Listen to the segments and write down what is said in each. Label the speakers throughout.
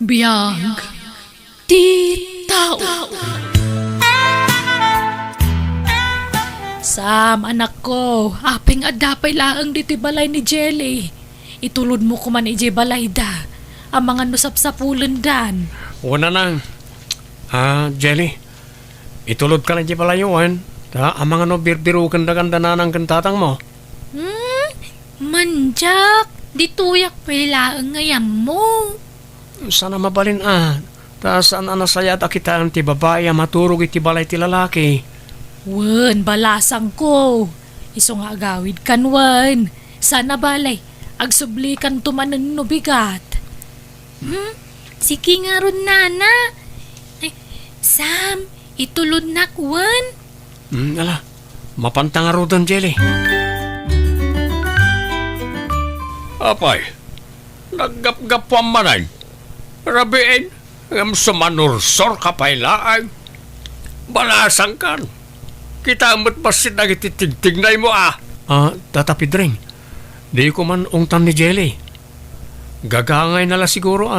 Speaker 1: Biyag ti tao. Sam, anak ko, apeng adapay laang diti balay ni Jelly. Itulod mo ko man ije balay da. Ang mga nusap-sapulan dan.
Speaker 2: Una nang, Jelly, itulod ka na di palayuan. Ang mga no birbiro ganda-ganda na ng kantatang mo.
Speaker 1: Manjak, dituyak pailaang ngayam mo.
Speaker 2: Sana mabalin saan anasayat akita ang ti babae maturog iti balay ti lalaki.
Speaker 1: Wen, balasang ko. Iso nga agawid kan wen. Sana balay, agsubli kan tumanan no bigat. Sige nga ron, nana. Ay, Sam, itulod na wen.
Speaker 2: Ala, mapantang nga rodan, Jelly. Apay, naggap-gap pa manay. Rabiin, ngam sumanursor ka pailaan. Balasang kan. Kita amat pasit na ititigtignay mo tatapidring. Di ko man ungtan ni Jelly. Gagangay nala siguro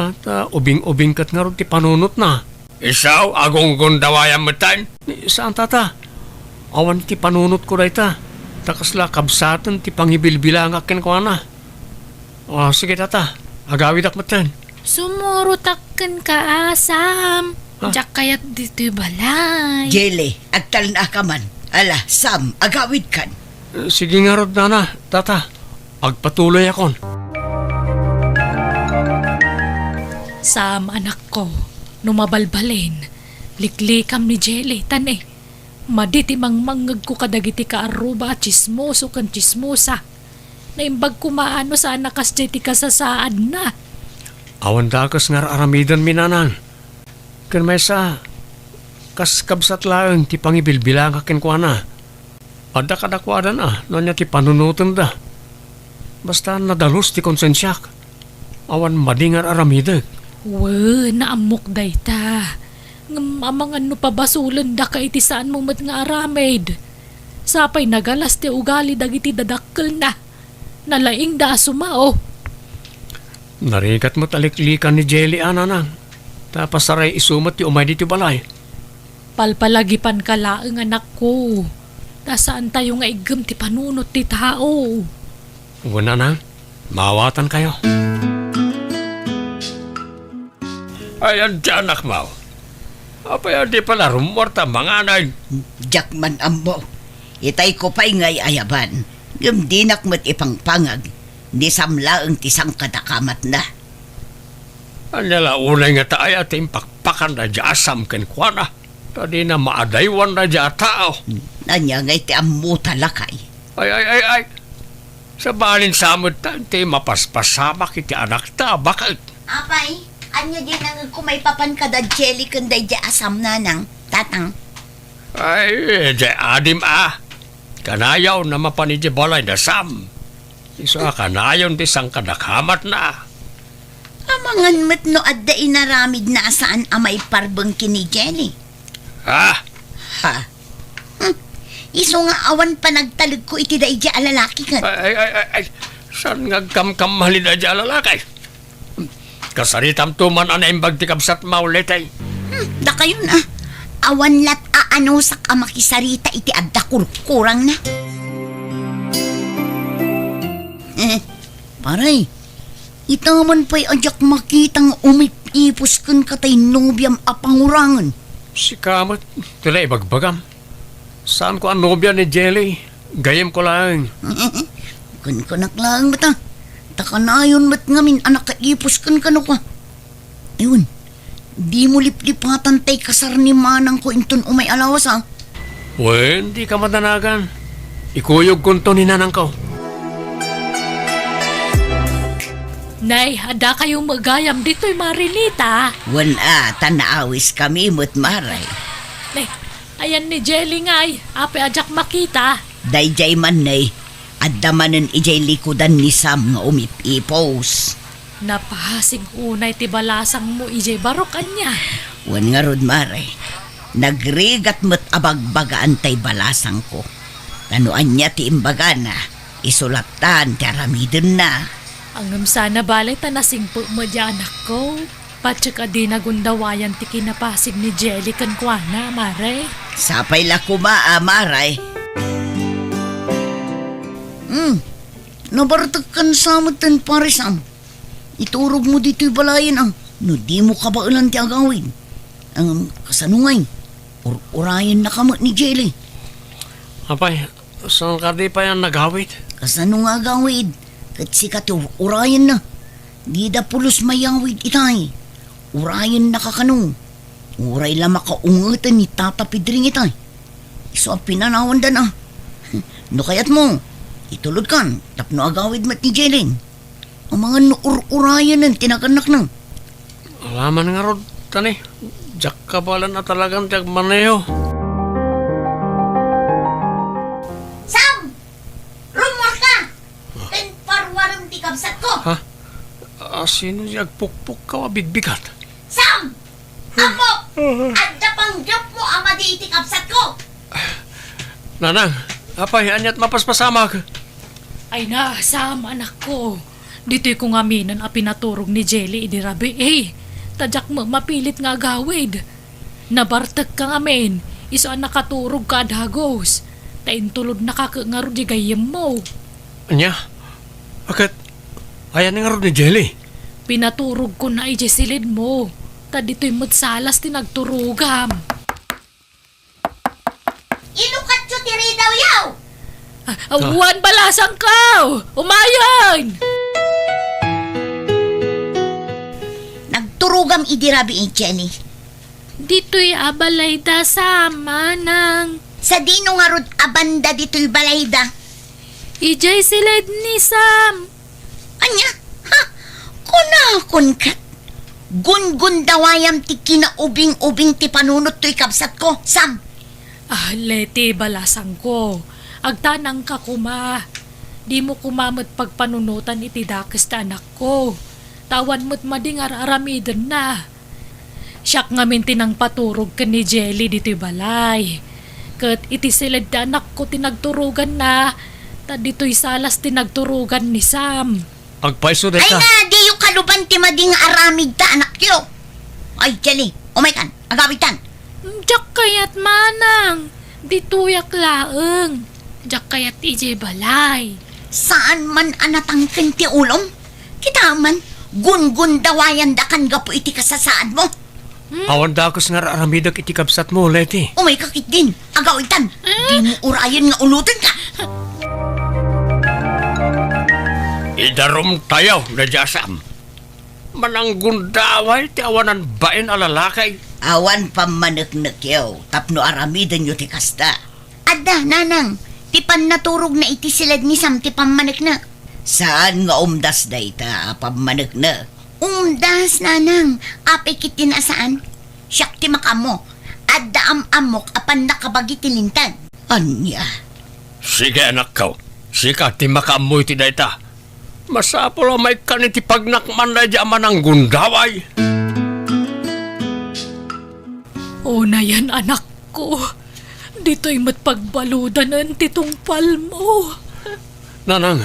Speaker 2: ubing-ubing kat nga ron ti panunot na. Isaw, agong gondawayan matan. Saan tata? Awan ti panunot ko dayta. Takasla kabsatan ti pangibilbilang akin ko na. Sige tata, agawid ak matan.
Speaker 1: Sumurutakan ka, Sam. Diyak kayat dito'y balay.
Speaker 3: Jelly, agtal na ka man. Ala, Sam, agawid kan.
Speaker 2: Sige nga rod, nana, tata. Agpatuloy akon.
Speaker 1: Sam, anak ko, numabalbalin. Liklikam ni Jelly, tane. Maditi mangmangag ko kadagiti ka aruba at chismoso kan chismosa. Naimbag kumaano sa anakas jeti kasasaad na.
Speaker 2: Awan dakas nga aramidan minanang. Kan may sa kaskabsat laeng ti pangibilbilang akin ko na. Ada kadakwadan no niya ti panunutan da. Basta nadalus ti konsensyak. Awan madingar aramidan.
Speaker 1: Naamok day ta. Amang ano pa basulan da ka iti saan mo mat nga aramid. Sapay nagalas ti ugali dagiti dadakkel na. Nalaing da sumao.
Speaker 2: Narigat mo taliklikan ni Jelly ananang. Tapos saray isumat ti umay dito balay.
Speaker 1: Palpalagipan ka laeng anak ko. Tasaan tayo nga igam ti panunot ti tao.
Speaker 2: Una na, mawatan kayo. Ayan dyan, anak mo. Apay, di pala rumorta mga anay.
Speaker 3: Jakman ambo. Itay ko pa'y ngay ayaban. Gumdinak mo't ipangpangag. Di samla ang tisang kadakamat na.
Speaker 2: Anyala unay nga tayo at impakpakan na jasam kenkwana. Tadi na maadaywan na dya tao.
Speaker 3: Nanya ngay ti ammo talakay.
Speaker 2: Ay. Sa balin samot ti mapaspasamak iti anak ta. Bakit?
Speaker 3: Apay, anyo din ang kumay papan kada jelly kanday di asam na nang tatang.
Speaker 2: Ay, di adim Kanayaw na mapanidya balay na sam. Iso kanayon ti sang kadakamat na.
Speaker 3: Amangan met no adda inaramid na asaan amay parbang kini Jelly.
Speaker 2: Ha?
Speaker 3: Iso nga awan pa nagtalig ko iti dahi di alalaki kan.
Speaker 2: Ay. San nga kamkamhalin na dya lalakay? Kasaritam tuman anaimbag ti kabsat maulit ay.
Speaker 3: Da kayo na. Awan lat aano sak amakisarita iti adda kurang na. Paray, itaman pa'y adyak makitang umipipos kan katay nobyam apangurangan.
Speaker 2: Si Kamot, tila ibagbagam. Saan ko ang nobya ni Jelly? Gayem ko lang.
Speaker 3: Kan lang bata. Takanayon mat ngamin anak kaipos kan kano ka. Ayun, di mo liplipatan tay kasar ni manang ko inton umay alawas ha.
Speaker 2: Wen, di ka madanagan. Ikuyog kunto ni nanang ko.
Speaker 1: Nay, hada kayong magayam dito'y Marinita.
Speaker 3: Wala, tanaawis kami mo't maray.
Speaker 1: Nay, ayan ni Jelly ngay. Ape ajak makita.
Speaker 3: Dayjay man nay, adda manen ijay likudan ni Sam nga umipipos.
Speaker 1: Napahasing unay ti balasang mo ijay barokan niya.
Speaker 3: Wan nga rod maray, nagrigat mo't abagbagaan tay balasang ko. Kanuan niya ti imbaga na, isulatan ti aramidon na.
Speaker 1: Ang sana balay tanasing po mo dyan, anak ko. Patsaka di nagundawayan ti kinapasig ni Jelly kan kuana, mare.
Speaker 3: Sapay la kuma, amaray. Nabartag kan samatan parisam. Iturog mo dito'y balayan no di mo kabailan ti agawin. Ang kasanungay, urayan na kamo ni Jelly.
Speaker 2: Apay, saan ka di pa yan nagawit?
Speaker 3: Kasanung agawid, kat sikat urayan na. Di da pulos mayawid itay. Urayan na kakanong. Uray la makaungatan ni Tata Pidring itay. Iso ang pinanawan da na. No kayat mo, itulod kan, tapno agawid mat ni Jelly. Ang mga nuur-urayan ng tinakanak na.
Speaker 2: Alaman nga rod, tani. Diyak ka pala na talagang tiyak maneho.
Speaker 3: Sam! Rumor ka! Pinparwarang ti kabsat ko!
Speaker 2: Ha? Sino siya pukpuk ka wabigbigat?
Speaker 3: Sam! Apo! Adda pang job mo ama di iti kabsat ko!
Speaker 2: Nanang, apay, anyat mapaspasamag.
Speaker 1: Ay na, Sam, anak ko. Dito'y kung aminan a pinaturog ni Jelly idirabi. Tadyak mo mapilit nga gawid. Nabartag ka ngamin. Iso ang nakaturog ka adhagos. Taintulod nakakangaro di gayem mo.
Speaker 2: Anya? Bakit? Ayan nga rin ni Jelly.
Speaker 1: Pinaturog ko na ijesilid mo. Ta dito'y matsalas tinagturugam.
Speaker 3: Inukat yo tiri daw yaw!
Speaker 1: Awan balasang ka! Umayon!
Speaker 3: Nagturugam idirabi ni Jenny.
Speaker 1: Dito'y abalay da sama ng...
Speaker 3: Sa dino nga rod abanda dito'y balayda.
Speaker 1: Ijay silid ni Sam.
Speaker 3: Anya? Ha? Kunakon kat. Gun-gun dawayam ti kinaubing-ubing ti panunot to'y kabsat ko, Sam.
Speaker 1: Leti balasang ko. Agtanang ka kuma. Di mo kumamot pagpanunutan iti dakes ta anak ko. Tawan mo't madingar aramiden na. Siyak ngamin tinang paturog ka ni Jelly dito'y balay. Kat iti silid ta anak ko tinagturugan na. Ta dito'y salas tinagturugan ni Sam.
Speaker 2: Agpaiso
Speaker 3: Ay
Speaker 2: ka.
Speaker 3: nga, di yung kaluban ti mading aramid ta anak yo. Ay, Jenny, umay kan, agawitan.
Speaker 1: Diyak kayat manang. Dituyak laeng. Diyak kayat ije balay.
Speaker 3: Saan man anatang ti ulong? Kita man, gun-gun dawayan da kan gapo iti kasasaad mo.
Speaker 2: Awan dakos nga aramidak iti kabsat mo, Leti.
Speaker 3: Umay kakit din, agawitan. Di mo urayan nga ulutan ka.
Speaker 2: Idarom tayo na jasam. Manang gundaway ti awanan bain alalakay.
Speaker 3: Awan pamanagnak yaw, tapno aramidan yo ti kasta. Adda, nanang, ti pan naturog na iti silad ni Sam ti pamanagnak. Saan nga umdas da ita, pamanagnak? Umdas, nanang, apay kiti na saan? Siyak ti makamo, adda amok apan nakabagi ti lintad. Anya?
Speaker 2: Sige anak ko, sika ti makaamoy ti dayta. Masapol may kaniti pagnakman na di amanang gundaway.
Speaker 1: O na yan anak ko. Dito'y matpagbaludan ang titumpal mo.
Speaker 2: Nanang,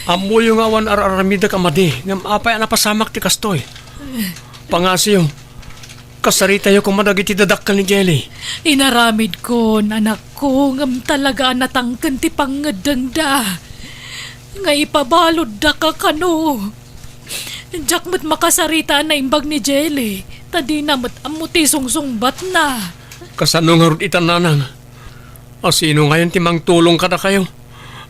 Speaker 2: amoy yung awan araramida ka madi, ngam apay napasamak ti kastoy. Pangasiyo, kasarita yung kumadagiti dadakkel ni Jelly.
Speaker 1: Inaramid ko, anak ko, ngam talaga natangkan ti pangadang da. Nga ipabalod da ka kano. Diyak mo't makasarita na imbag ni Jelly. Tadi na mo't amuti sungsungbat na.
Speaker 2: Kasano nga rin itan nanang? Sino ngayon timang tulong ka na kayo?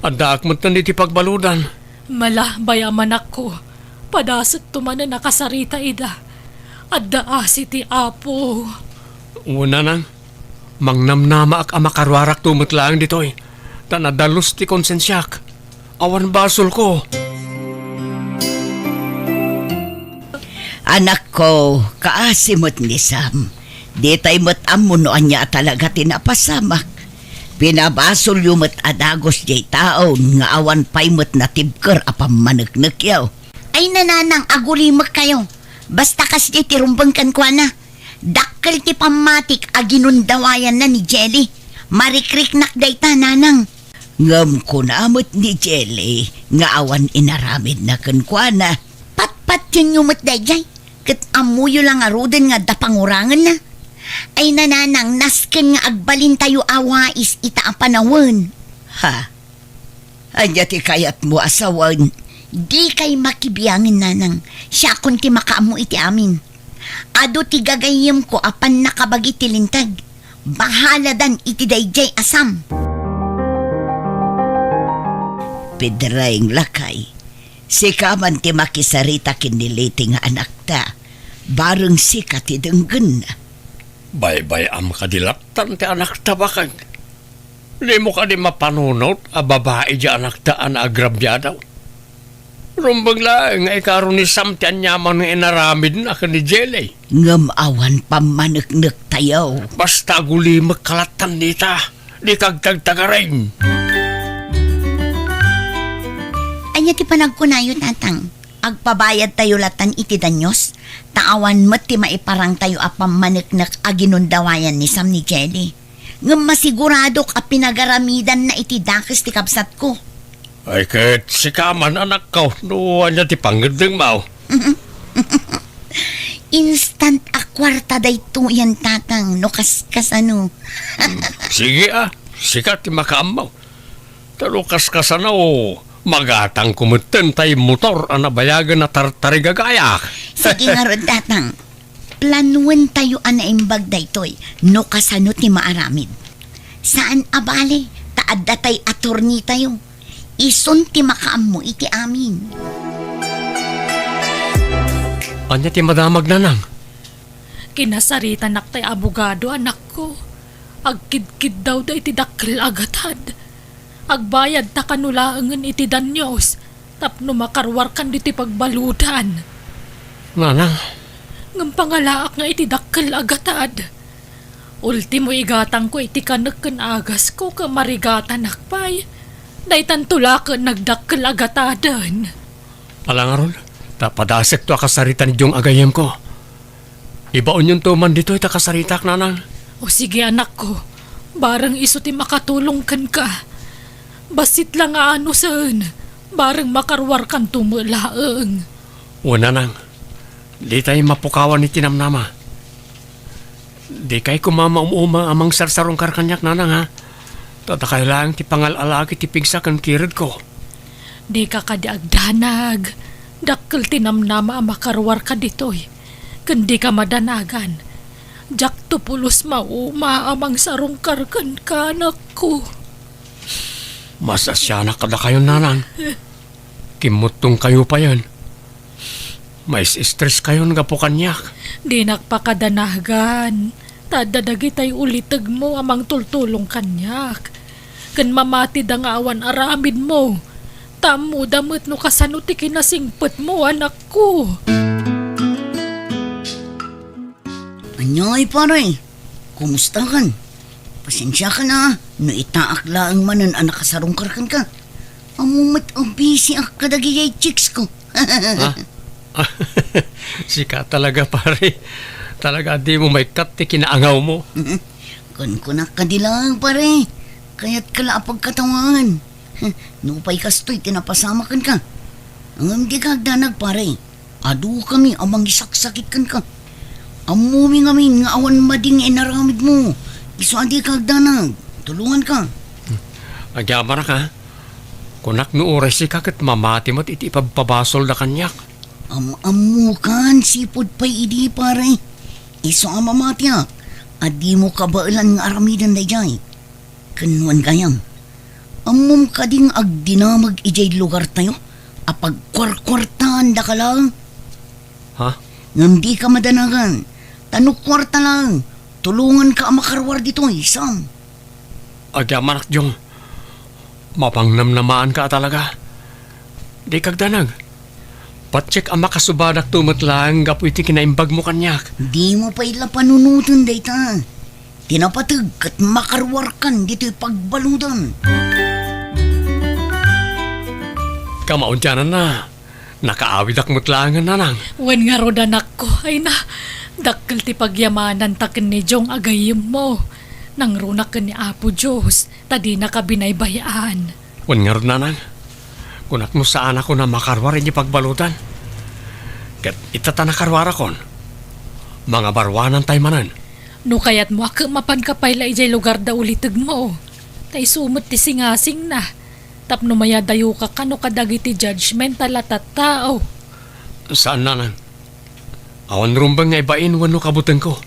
Speaker 2: Adaak mo't nanditi pagbaludan.
Speaker 1: Mala bayaman ako. Padasat tuman na nakasarita ida. Adda asi ti apo.
Speaker 2: Una nang, mangnamnama ak amakarwarak tumutlaang ditoy. Tanadalos ti konsensyak. Awan basol ko.
Speaker 3: Anak ko, kaasimot ni Sam. Di tay mo't amunoan niya talaga tinapasamak. Pinabasol yung mo't adagos jay taon nga awan pay mo't natibker apam managnak yaw. Ay nananang agulimak kayo. Basta kasi tirumbang kan kwa na. Dakkel ti pamatik aginundawayan na ni Jelly. Marikriknak day ta nanang. Ngam ko namot ni Jelly nga awan inaramid na kan kwa na. Patpat yun yung mo't day jay. Kat amuyo lang nga roden nga dapangurangan na. Ay nananang nasken nga agbalin tayo awais ita ang panawon. Ha? Anya ti kayat mo asawan. Di kay makibiyangin nanang. Siya kun ti makaamu iti amin. Ado ti gagayim ko apan nakabagi ti lintag. Bahala dan iti dayjay asam. Pedraing lakay. Sika man ti makisarita kiniliti nga anak ta. Bareng sika ti denggen.
Speaker 2: Bay-bay am kadilaptan ti anak tabakan. Di mo ka di mapanunot a babae di anak taan agrabya daw. Rumbag lang nga ikaroon ni Sam ti anyaman nga inaramid na ka ni Jelly.
Speaker 3: Ngam awan pamaneknek tayo.
Speaker 2: Basta guli magkalatan nita. Di kagtagtagarin.
Speaker 3: Anya ti panagkunayo tatang. Agpabayad tayo latan iti danyos. Taawan mo't ti maiparang tayo apam maneknek aginundawayan ni Sam ni Jelly. Ngam masigurado ka pinagaramidan na iti dakis ti kabsat ko.
Speaker 2: Ay kahit sikaman anak ko. Nuwan niya ti panggandang mau.
Speaker 3: Instant akwarta day to yan tatang. No kas-kasano.
Speaker 2: Sige sikat ti makaamaw. Talukas kasana o magatang kumuten tay motor ang nabayagan na tartarigagayak.
Speaker 3: Sige nga ron tatang. Planuan tayo anaimbag daytoy. No kasano ti maaramid. Saan abale? Taadda tay aturni tayo. Ison ti makaam mo iti amin.
Speaker 2: Anya ti madamag nanang.
Speaker 1: Kinasarita nak tay abogado anak ko. Agkid-kid daw da iti dakkel agatad. Agbayad ta kanulaangan iti danyos. Tapno makarwar kan iti pagbaludan.
Speaker 2: Nanang.
Speaker 1: Ngam pangalaak nga iti dakkel agatad. Ultimo igatang ko iti kaneken agas ko kamarigatan akpay. Daytan tulaken nagdakkel agatadan.
Speaker 2: Alangaron, tapadasek to akasarita ni Jong agayem ko. Ibaon yun to man dito ita kasaritak nanang.
Speaker 1: O sige anak ko, barang iso ti makatulong kan ka. Basit lang nga ano saan, barang makarwar kan tumulaeng.
Speaker 2: O nanang, di tayo mapukawan ni tinamnama. Di kay kumama umuma amang sarsarong karkanyak nanang ha. Tatakay lang ti pangalalaki ti pigsa kan kirid ko.
Speaker 1: Di ka kadiagdanag, dakkel tinamnama ang makarwar ka ditoy. Kundi ka madanagan, jak tupulos mauma amang sarong karkan kanak ko.
Speaker 2: Masasya na kada kayo nanang. Kimutong kayo pa yan. May stress kayo nga po kanyak.
Speaker 1: Di nakpakadanagan. Tadadagi tayo ulitag mo amang tultulong kanyak. Kan mamati da nga awan aramid mo. Tamo damot no kasano ti kinasingpet mo anak ko.
Speaker 3: Anyay pare, kumusta kan? Pasensya ka na, no itaak laang manan anak kasarong karkan ka. Amumat ang busy ang kadagiyay chicks ko.
Speaker 2: Sika talaga pare. Talaga di mo may kat ti kinaangaw mo.
Speaker 3: Kunak ka di lang pare, kaya't kala pagkatawan. Nupay kastoy tinapasama kan ka. Ang di kagdanag pare, adu kami amang isaksakit kan ka. Amumi ngamin nga awan mading inaramid mo. Iso adi kagdanag, tulungan ka.
Speaker 2: Agyama na ka. Kunak no oras si kakit mamati mo't iti ipagpabasol na kanyak.
Speaker 3: Amukan sipod pa'y idi pare. Iso ang mamatyak. Adi mo kabailan nga aramidan day jay. Kanuan kayang. Amum ka ding agdinamag ijay lugar tayo. Apag kwarkwartaan da ka lang.
Speaker 2: Ha?
Speaker 3: Ngam di ka madanagan. Tanok kwarta lang. Tulungan ka ang makarwar dito, Sam.
Speaker 2: Agyama nak Jong. Mapangnamnamaan ka talaga. Di kagdanag. Patsik ang makasubadak tumot lang gapu iti kinaimbag mo kanyak.
Speaker 3: Di mo pa ila panunutan day ta. Tinapatag at makarwar kan dito'y pagbaludan.
Speaker 2: Kamaudyanan na. Nakaawid ak mutlangan nanang.
Speaker 1: Wen nga rod anak ko, ay na, dakkel ti pagyamanan taken ni Jong agayim mo. Nang runak ka ni Apo Diyos, tadi na ka binaybayaan.
Speaker 2: Wan nga rin nanang. Kunak mo saan ako na makarwar inyo pagbalutan. Kat itatanakarwara kon. Mga barwanan tay manan.
Speaker 1: No kayat mo ako mapan kapay la ijay lugar da ulitag mo. Tay sumot ti singasing na. Tapno maya dayo ka kano kadagiti judgmental at tao.
Speaker 2: Saan na nan? Awan rumbang nga ibain wano kabutan ko.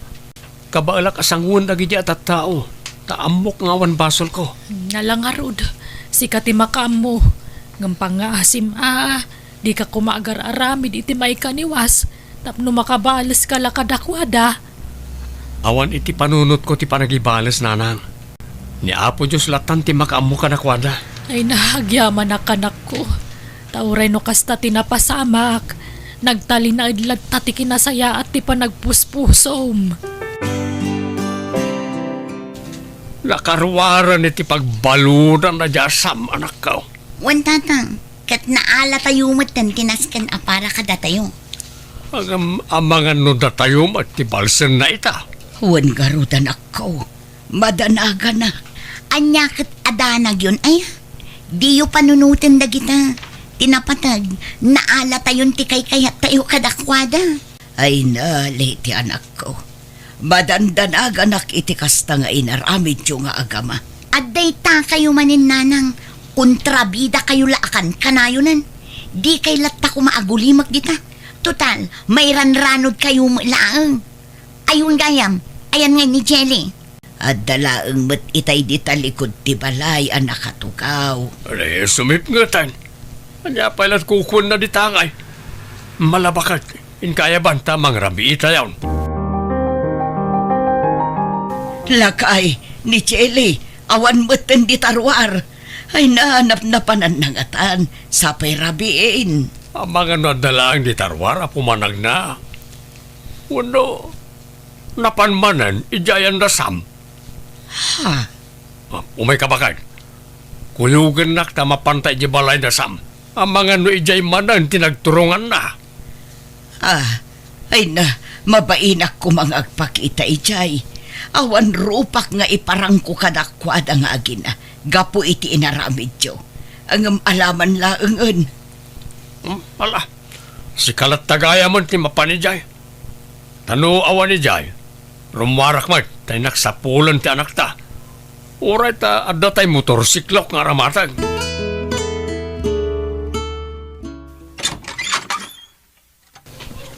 Speaker 2: Kabaalak asangun lagi di at tao. Taamok nga awan basol ko.
Speaker 1: Nalangarod, si katimakam mo. Ngampang nga asim di ka kumagar aramid iti may kaniwas. Tapno makabalas ka lakadakwada.
Speaker 2: Awan iti panunot ko ti panagibalas nanang. Ni Apo Diyos latan ti makaamu ka nakwada.
Speaker 1: Ay nahagyaman na kanak ko. Tauray no kasta tinapasamak. Nagtali na idlat tati kinasaya at ti panagpuspusom.
Speaker 2: Nakarwaran iti pagbaludan na jasam anak ko.
Speaker 3: Wan tatang, kat naala tayo matan tinaskan apara ka datayo.
Speaker 2: Ang amangan no datayom at ti balsen na ita.
Speaker 3: Wan garudan ako. Madanaga na. Anya kat adanag yun ay. Di yu panunutin da kita. Tinapatag, naala tayon ti kay kayat tayo kadakwada. Ay nali ti anak ko. Madandanaga nak iti kasta nga inaramid yung nga agama. Adday ta kayo manin nanang. Kontrabida kayo laakan kanayunan. Di kay latta ko maagulimak dita. Total, may ranranod kayo laang. Ayun gayam, ayan nga ni Jelly. At dalaang mat itay di talikod ti balay ang nakatukaw.
Speaker 2: Ay, sumip nga tan. Anya pailat kukun na di tangay. Malabakat, inkaya banta mang rabi ita yawn.
Speaker 3: Lakay, ni Jelly, awan matan di tarwar. Ay nahanap na pananangatan sa rabiin.
Speaker 2: Ang mga nadalaang di tarwar, pumanag na. Wano, napanmanan, ijayan rasam.
Speaker 3: Ha?
Speaker 2: Umay kabakad. Kuyugan nak ta mapantay di balay rasam. Ang mga no ijay manan, tinagturungan na.
Speaker 3: Ay na, mabainak ko mga agpakita ijay. Awan rupak nga iparang ko kadakwada nga agina. Gapo iti inaramid yo. Ang alaman laangan.
Speaker 2: Ala, si kalat tagaya mo ti mapanijay. Tanu awan ni Jay. Rumarak mat, tay naksapulan ti anak ta. Uray ta, adda tay motorsiklok nga ramatag.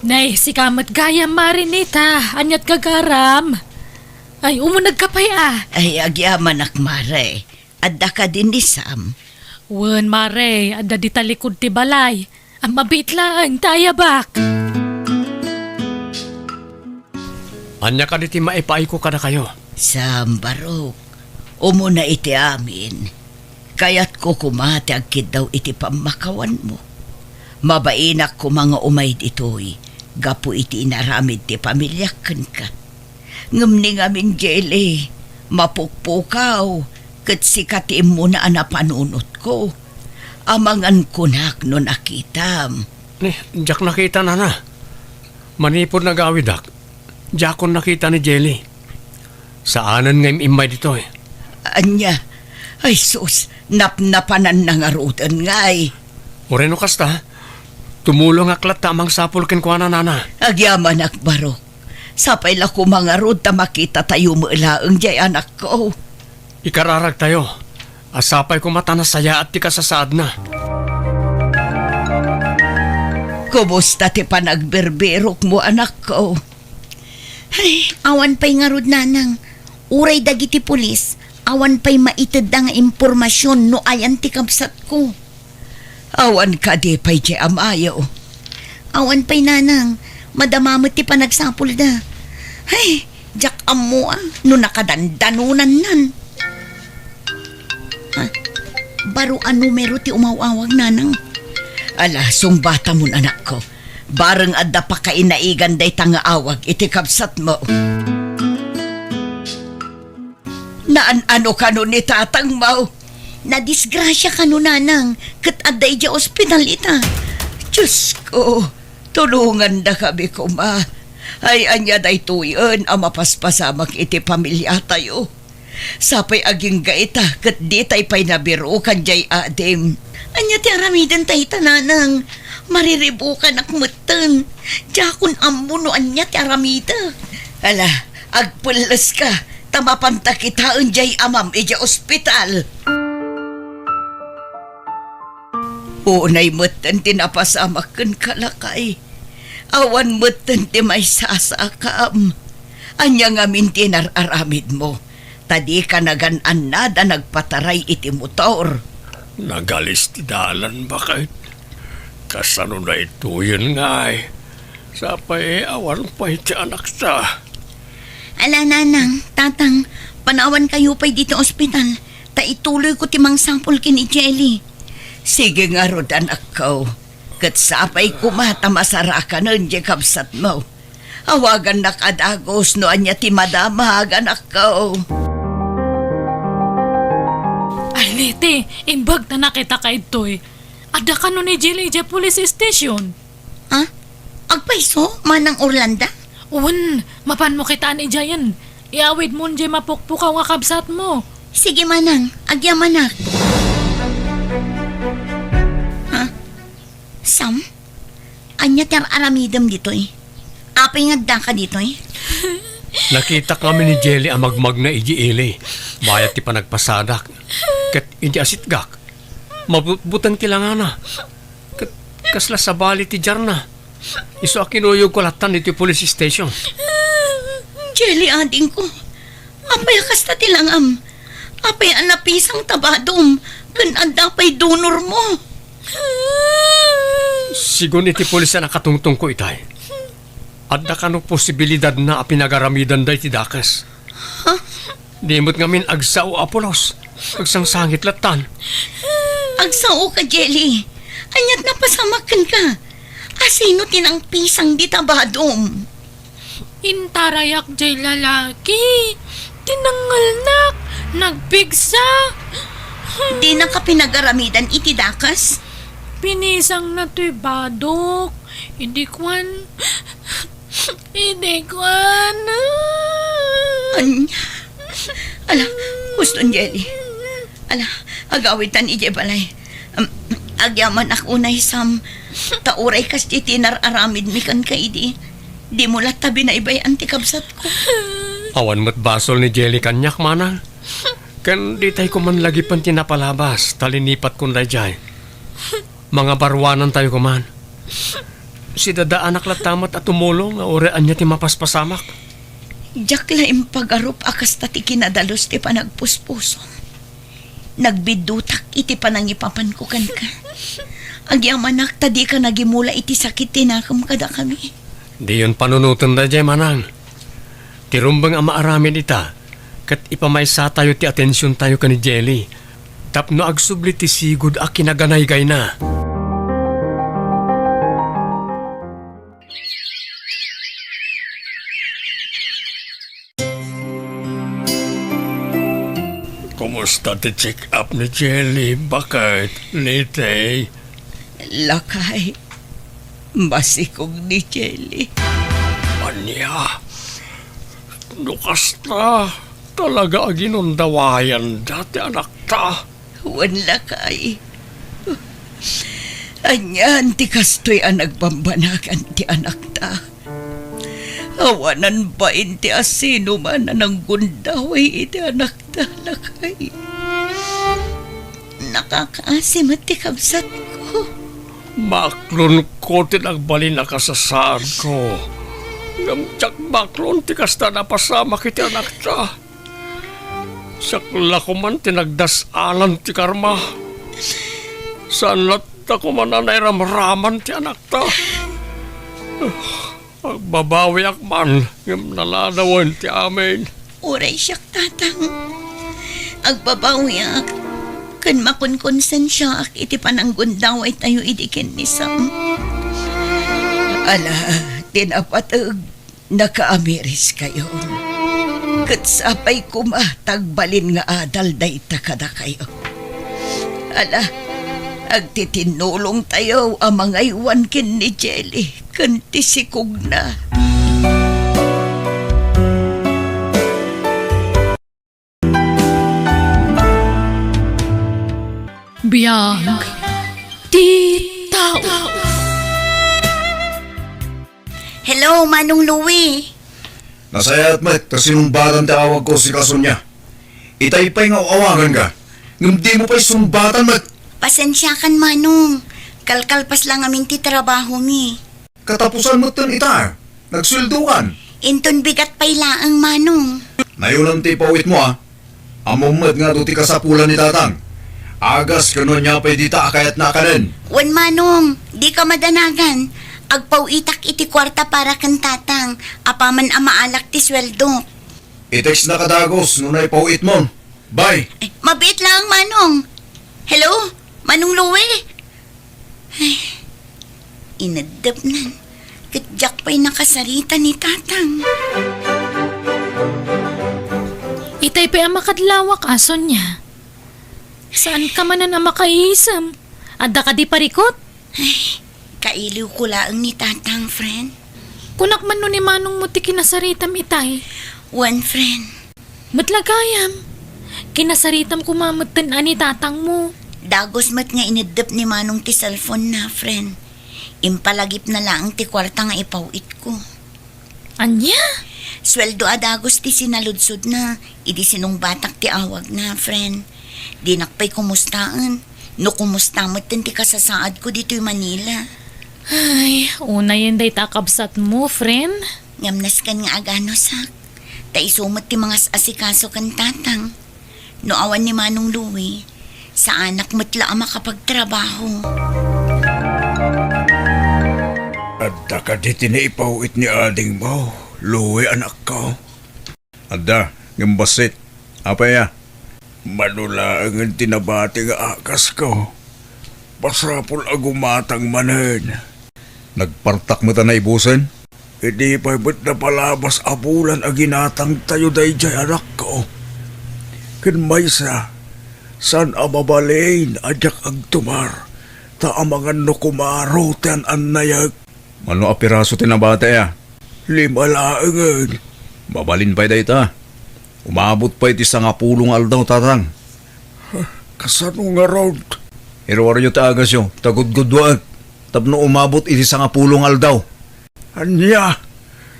Speaker 1: Nay, si kamat gayam marinita. Anyat kagaram. Ay, umunag ka pa
Speaker 3: Ay agyaman akmare. Adda ka din ni Sam.
Speaker 1: Wen mare, adda di talikod ti balay. Ang mabit lang, tayabak.
Speaker 2: Anya ka di ti maipay ko kada kayo.
Speaker 3: Sam Barok, umuna iti amin. Kaya't ko kumati agkid daw iti pamakawan mo. Mabainak ko mga umay ditoy. Gapo iti inaramid ti pamilyakan ka. Ngamning amin Jelly, mapukpukaw. Kat sikatim mo na anapanunot ko. Amangan kunak no nakitam.
Speaker 2: Jak nakita na na. Manipod na gawidak. Jakon nakita ni Jelly. Saanan nga imay dito eh.
Speaker 3: Anya, ay sus, napnapanan na nga rutan ngay.
Speaker 2: Oreno kasta, tumulong aklat tamang sapul kenkwana nana.
Speaker 3: Agyaman akbarok. Sapay la ko mga rod ta makita tayo maulaang jay anak ko.
Speaker 2: Ikararag tayo. Asapay ko mata na saya at ti kasasaad na.
Speaker 3: Kumusta ti panagberberok mo anak ko? Ay, awan pa'y nga rod nanang. Uray dagiti pulis, awan pa'y maitid nga impormasyon no ayan ti kapsat ko. Awan ka di pa'y di amayo. Awan pa'y nanang, madamamot ti panagsapul da. Ay, jak amo no nakadandanunan nan. Baro numero ti umawawag nanang. Ala, sumbata mo anak ko. Bareng adda pa kainaigan day tanga awag iti kapsat mo. Naan-ano ka nun ni tatang mo? Nadisgrasya ka nun nanang. Kat adday di ospital ita. Diyos ko, tulungan na kami ko ma. Ay anya day tuyon ang mapaspasamak iti pamilya tayo. Sapay aging gaita kat di tay pa'y nabiro kan jay adim. Anya ti aramidan tayo tananang. Mariribukan akmutan. Jakon ambunuan niya ti aramida. Ala, agpulas ka. Tamapanta kitaan jay amam ija ospital. Unay mutan tinapasamakan kalakay. Awan mutan ti may sasakam. Anya nga mintinar aramid mo. Tadi ka nagan-an na da nagpataray iti motor.
Speaker 2: Nagalis ti dalan bakit? Kasano na ito yun nga eh. Sapay awan pa iti anak ta.
Speaker 3: Ala nanang, tatang, panawan kayo pa'y dito ospital. Ta ituloy ko timang sampol kini Jelly. Sige nga rod anak ko. Kat sapay kumata masaraka nun di kapsat mo. Awagan na kadagos no anya ti madamag anak ko.
Speaker 1: Ay, Liti, imbag na nakita ka ito'y. Ada ka nun ni Jelly dya police station.
Speaker 3: Ha? Agpaiso, manang Orlando?
Speaker 1: Uwan, mapan mo kitaan ija yan. Iawid mo dya mapukpukaw nga kabsat mo.
Speaker 3: Sige manang, agyamanak. Ha? Sam? Anya ti aramidam dito'y. Apay nga da ka dito'y.
Speaker 2: Nakita kami ni Jelly ang magmag na iji-ili. Bayat ti panagpasadak. Kat hindi asitgak. Mabutang tilangana. Kat kasla sa bali ti Jarna. Iso akinuyog ko latan iti police station.
Speaker 3: Jelly ading ko. Apay akas na tilangam. Apay anapisang tabadom. Kan adapay donor mo.
Speaker 2: Sigun iti police na nakatungtong ko itay. Adda ka no posibilidad na apinagaramidan da iti dakas. Dimot ngamin agsao Apolos. Agsangsangit latan.
Speaker 3: Agsao ka, Jelly. Anyat na pasamakan ka. Asino tinang pisang di tabadom.
Speaker 1: Intarayak jay lalaki. Tinangalnak. Nagpigsa.
Speaker 3: Di na ka pinagaramidan iti dakas.
Speaker 1: Pinisang na to'y badok. Hindi kwan. Hindi kwan.
Speaker 3: Anya. Ala, guston, Jelly. Ala, agawitan ije balay. Agyaman ako na Sam. Tauray kas di tinar-aramid mi kan kaidi. Di mo tabi na ibay antikabsat ko.
Speaker 2: Awan mo't basol ni Jelly kanyak manang. Kan di tayo kuman lagi pan tinapalabas. Talinipat kun dayjay. Mga barwanan tayo kuman. Si dada anak latamat at tumulong nga orean niya ti mapaspasamak.
Speaker 3: Diyak laing pagarup akas tati kinadalos ti panagpuspuso. Nagbidutak iti panangipapan ko kan ka. Agyamanak tadi ka nagimula iti sakit tinakam kada kami.
Speaker 2: Di yun panunutan da jay manang. Tirumbang ang maaramin ita. Kat ipamaysa tayo ti atensyon tayo ka ni Jelly. Tapno agsubli ti sigud a kinaganay-gay na. Kumusta ti check up ni Jelly? Bakit? Litay?
Speaker 3: Lakay. Basikog ni Jelly.
Speaker 2: Anya? Lukas na. Talaga aginundawayan dati anak ta.
Speaker 3: Wan lakay. Anyan ti kastoy ang nagbambanagan ti anak ta. Awanan ba inti asino man na nang gundaway iti anak ta lakay. Nakakaasim at ti kabsat ko.
Speaker 2: Maklon ko tinagbalin na kasasaan ko. Namtsak maklon ti kasta napasama kiti anak ta. Sakla ko man tinagdasalan ti karma. Saan lat ako man anay ramraman ti anak ta. Agbabawi ak man yung naladawan ti amin.
Speaker 3: Uray siyak tatang. Agbabawi ak. Kan makunkonsen siya ak iti pananggundaway tayo idikin ni Sam. Ala, tinapatag. Nakaamiris kayo. Katsapay kumatagbalin nga adal day takada kayo. Ala, agtitinulong tayo ang mga iwan kin ni Jelly. Kantisikog na.
Speaker 1: Biyag. Di tao.
Speaker 3: Hello, Manong Louie.
Speaker 4: Nasayat met, tas sinumbatan tawag ko si Kasunya. Itay pa'y nga awagan ka. Ngam di mo pa'y sumbatan met.
Speaker 3: Pasensya kan, Manong. Kalkalpas lang amin ti trabaho mi.
Speaker 4: Katapusan mo tan ita. Nagsweldukan.
Speaker 3: Inton bigat pa'y laang, Manong.
Speaker 4: Nayunan ti pawit mo Amumet nga do ti kasapulan ni tatang. Agas kano niya pa'y dita akayat na kanin.
Speaker 3: Wan, Manong. Di ka madanagan. Agpaw itak iti kwarta para kan tatang. Apaman amaalak ti sweldo.
Speaker 4: I-text na kadagos nung naipawit mo. Bye.
Speaker 3: Mabit lang, Manong. Hello? Manong Louie? Ay, inadap nan. Katjak pa'y nakasarita ni tatang.
Speaker 1: Itay pa ang makadlawak ason niya. Saan ka man na makaisam? Adda ka di parikot?
Speaker 3: Kailiw ko laang ni tatang, friend.
Speaker 1: Kunak man nun ni manong mo ti kinasaritam itay.
Speaker 3: One friend.
Speaker 1: Matlagayam. Kinasaritam kumamatan ani tatang mo.
Speaker 3: Dagos mat nga inadap ni manong ti cellphone na, friend. Impalagip na lang ti kwarta nga ipawit ko.
Speaker 1: Anya?
Speaker 3: Sweldo adagos ti sinaludsod na. Idi sinong batak ti awag na, friend. Di nakpay kumustaan. No kumusta mo't ti kasasaad ko dito'y Manila.
Speaker 1: Ay, una yan day takabsat mo, friend.
Speaker 3: Ngamnas kan nga agano sak. Taisumot ti mga asikaso kan tatang. No awan ni Manong Louie, sa anak matla ang makapagtrabaho.
Speaker 4: Adda ka di tinaipawit ni ading mo. Luwi anak ko. Adda, ngimbasit. Apa ya? Manula ang tinabati nga akas ko. Pasapol agumatang manen. Nagpartak mo ta na ibusin? Hindi pa ba't na palabas abulan ang ginatang tayo day jay anak ko. Kinmaysa, san amabalain ajak agtumar. Ta amangan no kumaro tan annayag. Mano apiraso tinabate ya? 5 laangan. Mabalin pa'y day ta. Umabot pa'y ti sa nga pulong aldaw tatang. Kasano nga road? Irwar nyo ta agas yo, tagudgudwag. Tapno umabot iti sa nga pulong aldaw. Anya?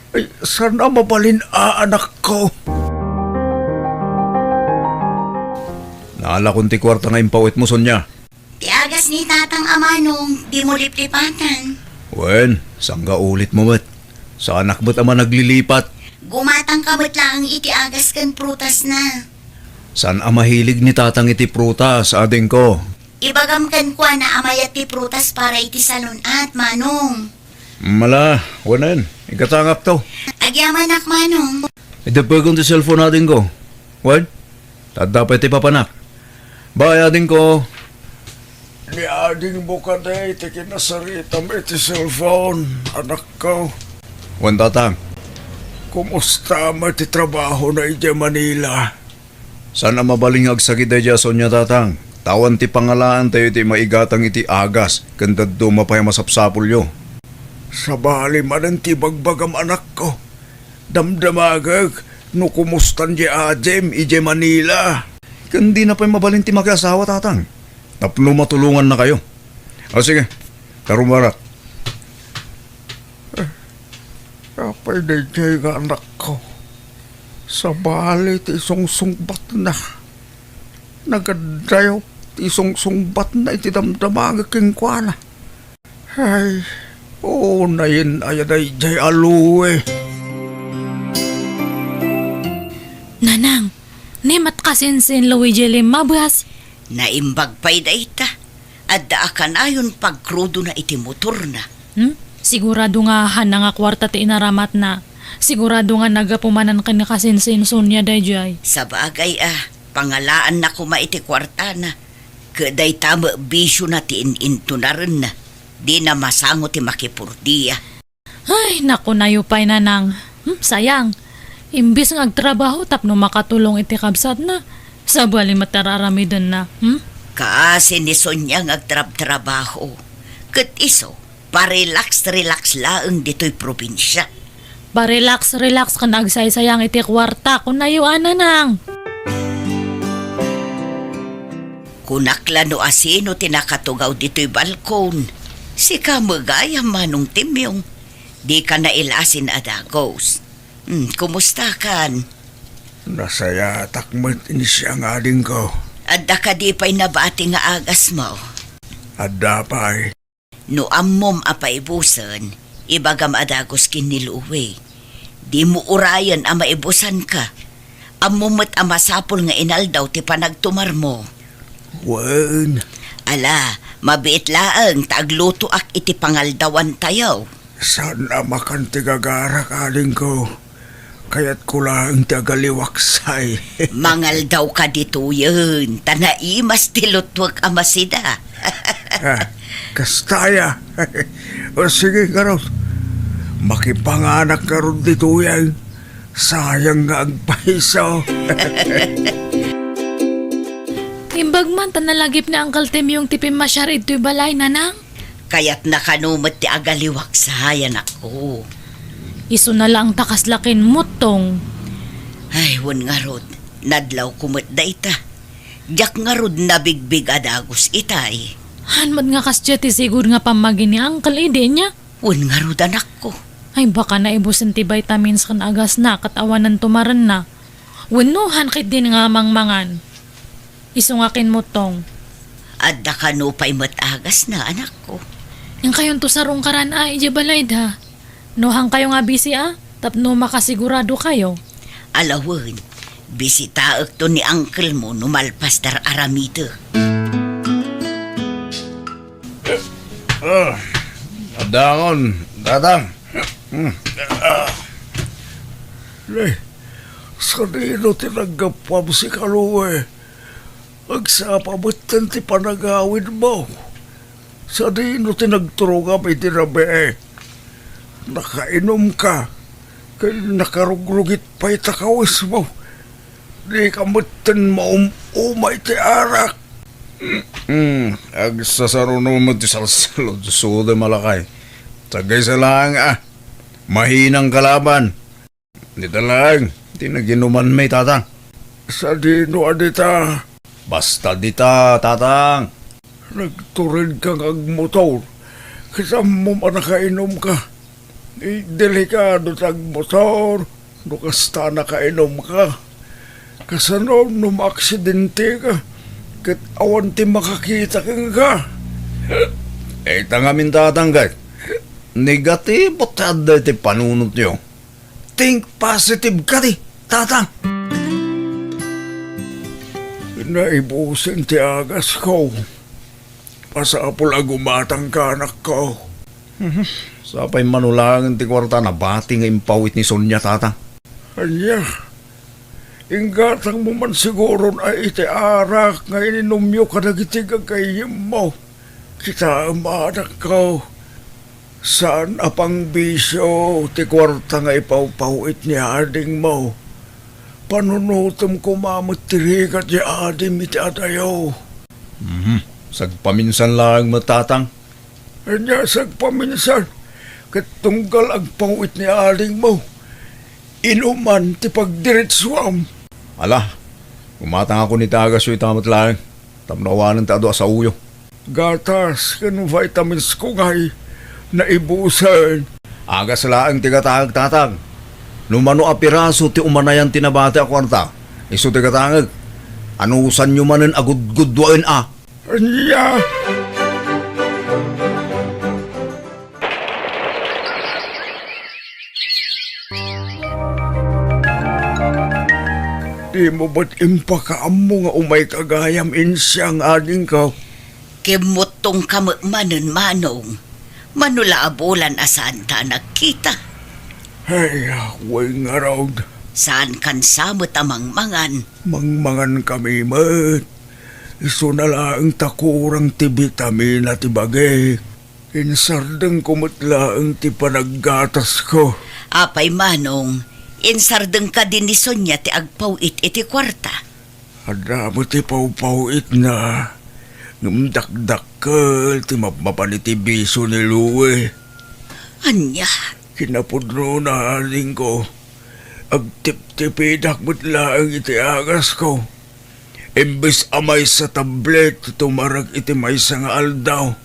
Speaker 4: Ay, sana mabalin anak ko. Naala kong ti kwarta nga impawit mo, Sonya.
Speaker 3: Tiagas ni tatang Amanong, di mo liplipatan.
Speaker 4: Wen, sangga ulit mo mat. Sa anak mo't ama naglilipat.
Speaker 3: Gumatang kamot lang itiagas kan prutas na.
Speaker 4: Saan ang mahilig ni tatang iti prutas, ading ko?
Speaker 3: Ibagam kan kwa na amayat ti prutas para iti salon at Manong.
Speaker 4: Mala, wanan. Ikatangap to.
Speaker 3: Agyaman ak Manong.
Speaker 4: Idapagong ti cellphone ading ko. Wen, tadapay ti papanak. Bye, ading ko. Ni ading mo ka na iti kinasaritam iti cellphone, anak ko. Wen, tatang. Kumusta mo ti trabaho na iti Manila? Sana mabaling agsagid ay Sonya tatang. Tawan ti pangalaan tayo ti maigatang iti agas. Kandad dumapay masapsapul yo. Sa bali man ti bagbagam anak ko. Damdamagag no kumustan di ajem ije Manila. Kandi na pa'y mabaling ti mag-asawa tatang. Tapno matulungan na kayo. O sige, tarumarak. Kapay na nga anak ko. Sa bali ti sungsungbat na. Nagadayo ti sungsungbat na iti damdamag king kwa na. Ay, na yun ayan ay jay aluwe.
Speaker 1: Nanang, nemat kasinsin Luigi Limabas.
Speaker 3: Naimbag pa'y da ita. Adda akan ayon pagkrudo na iti motor na.
Speaker 1: Sigurado nga han nga kwarta ti inaramat na. Sigurado nga nagapumanan ka ni kasinsin Sonya dayjay.
Speaker 3: Sa bagay pangalaan na kuma iti kwarta na. Kaday tama bisyo na ti ininto na rin na. Di na masango ti makipurdiya.
Speaker 1: Ay, naku nayupay nanang. Sayang. Imbis nga agtrabaho tapno makatulong iti kabsat na. Sa bali matararamidan na.
Speaker 3: Kaasi ni Sonya nga agtrab-trabaho. Kat iso, parelax laang dito'y probinsya.
Speaker 1: Relax ka na agsaysayang iti kwarta kung nayuan nanang.
Speaker 3: Kunakla no asino tinakatugaw dito'y balkon. Si kamagayam manong timyong. Di ka na ilasin, Adagos. Kumusta kan?
Speaker 4: Nasaya takmat ini siyang ading ko.
Speaker 3: Adda ka di pa'y nabati nga agas mo.
Speaker 4: Adda pa'y.
Speaker 3: No ammom apay busan, ibagam Adagos kiniluwi. Di mo urayan ang maibusan ka. Ammomot ang masapol nga inaldaw ti panagtumar mo.
Speaker 4: Wen,
Speaker 3: Ala, mabiit laang tagluto ak iti pangaldawan tayo.
Speaker 4: sana makantigagara ading ko. Kaya't ko lang tagaliwaksay.
Speaker 3: Mangaldaw ka dito yun. Tanaimas tilutwag amasida.
Speaker 4: Kastaya. O sige karon. Makipanganak karon dito yan. Sayang nga ang paiso.
Speaker 1: Imbag man tanalagip na Uncle Tim yung tipim masyar ito'y balay, nanang.
Speaker 3: Kaya't nakanumot ti agaliwak sa hayan ako.
Speaker 1: Iso na lang takaslakin mo tong.
Speaker 3: Ay, wan nga rod. Nadlaw kumot da ita. Diyak nga rod nabigbig Adagos itay.
Speaker 1: Hanmad nga kasyati siguro nga pamagin ni Uncle ide niya.
Speaker 3: Wan nga rod anak ko.
Speaker 1: Ay baka na ibusin ti vitamins kan agas na katawanan tumaran na. Wanuhan kit din nga mangmangan. Iso nga kin mo tong.
Speaker 3: Adda ka no pa'y matagas na anak ko.
Speaker 1: Yung kayon to sarong karan ay balay da. Nohang kayo nga busy tapno makasigurado kayo.
Speaker 3: Alawan, bisitaak to ni uncle mo numalpas dar aramito.
Speaker 4: Adangon, tatang. Lay, sa dino tinagapam si Kaluwe. Agsapabatan ti panagawin mo. Sa dino tinagturong kami tinabi. Nakainom ka. Kaya nakarugrugit pa'y takawis mo. Di ka matan maumay ti arak. Agsasaruno mo ti salsalod. Sude malakay. Tagay sa lang Mahinang kalaban. Dito lang. Tinaginuman may tatang. Sa dino adita. Basta dita, tatang. Nagturin kang agmotor. Kasama mo manakainom ka. Delikado tag motor. Nukasta nakainom ka. Kasano numaksidente ka. Kat awan ti makakita kang ka. Tangamin tatanggay. Negatibo tada ti panunot nyo. Think positive ka ti, tatang. Naibusin ti agas ko. Pasapul agumatang ka anak ko. Sapay manulangan ti kwarta na bati nga impawit ni Sonia, tatang. Anya, inggatang mo man siguro na iti arak nga ininumyo ka nagitig ang kayim mo. Kita anak ko. Saan apang bisyo ti kwarta nga ipawpawit ni ading mo? Panunutom ko mamutirigat ni adim iti adayo. Sagpaminsan lang matatang. Anya sagpaminsan. Katunggal ang pawit ni ading mo. Inuman ti pagdiretsuam. Ala, umatang ako ni tagas yung tamat lang. Tamnawanan ta do sa uyo. Gatas, kanong vitamins ko ngay. Naibusan. Agas laang tigatag tatag. Numano apiraso ti umanayan tinabate a kwarta. Iso tigatangag. Anusan nyo manen agud-gudwain Anya! Di mo ba't impakaam mo nga umay kagayam insyang ading ka?
Speaker 3: Kimutong kamamanon manong. Manula abulan asaan ta nagkita.
Speaker 4: Ay, way nga raw.
Speaker 3: Saan kan samot amang mangan.
Speaker 4: Mangmangan kami mat. Iso na lang takurang ti vitamin at ibagay. Insardeng kumutlaang ti panaggatas ko.
Speaker 3: Apay manong, insardeng ka din ni Sonia ti agpawit iti kwarta.
Speaker 4: Ada mo ti pawpawit na. Ngumdakdakkel ti mapaniti biso ni Luwe.
Speaker 3: Anya,
Speaker 4: Kinapudro na aling ko. Agtip-tipidak mo't laang iti agas ko. Imbes amay sa tablet, tumarag iti may nga aldaw.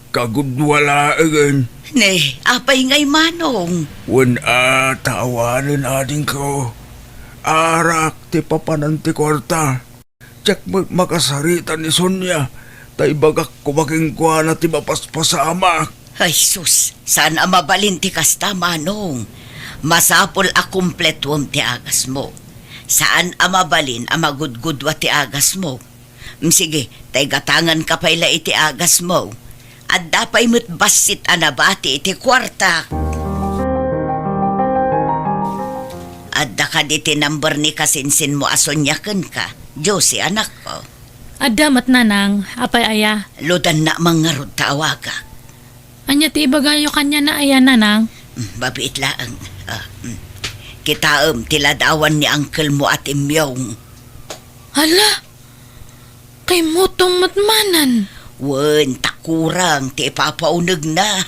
Speaker 4: kagudwala again.
Speaker 3: Ne, apay ngay manong.
Speaker 4: Wen tawanin ading ko. Arak ti papanan ti kwarta. Tsak makasarita ni Sonya. Tay bagak kumaking kwa na ti mapaspasamak.
Speaker 3: Ay sus, saan ang mabalin ti kasta manong? Masapol a kumpletwom ti agas mo. Saan ang mabalin ang magudgudwa ti agas mo? Sige, tay gatangan ka pala iti agas mo. At dapay mo't basit anabati iti kwarta. At da iti number ni kasinsin mo asonyakan ka. Josie, anak ko.
Speaker 1: Adamat nanang, apay aya.
Speaker 3: Ludan na mga rod tawaga.
Speaker 1: Anya ti ibagayo kanya na aya nanang.
Speaker 3: Babiit laang. Kitaam tiladawan ni uncle mo at imyong.
Speaker 1: Hala, kay motong matmanan.
Speaker 3: Wen, takurang ti ipapaunag na.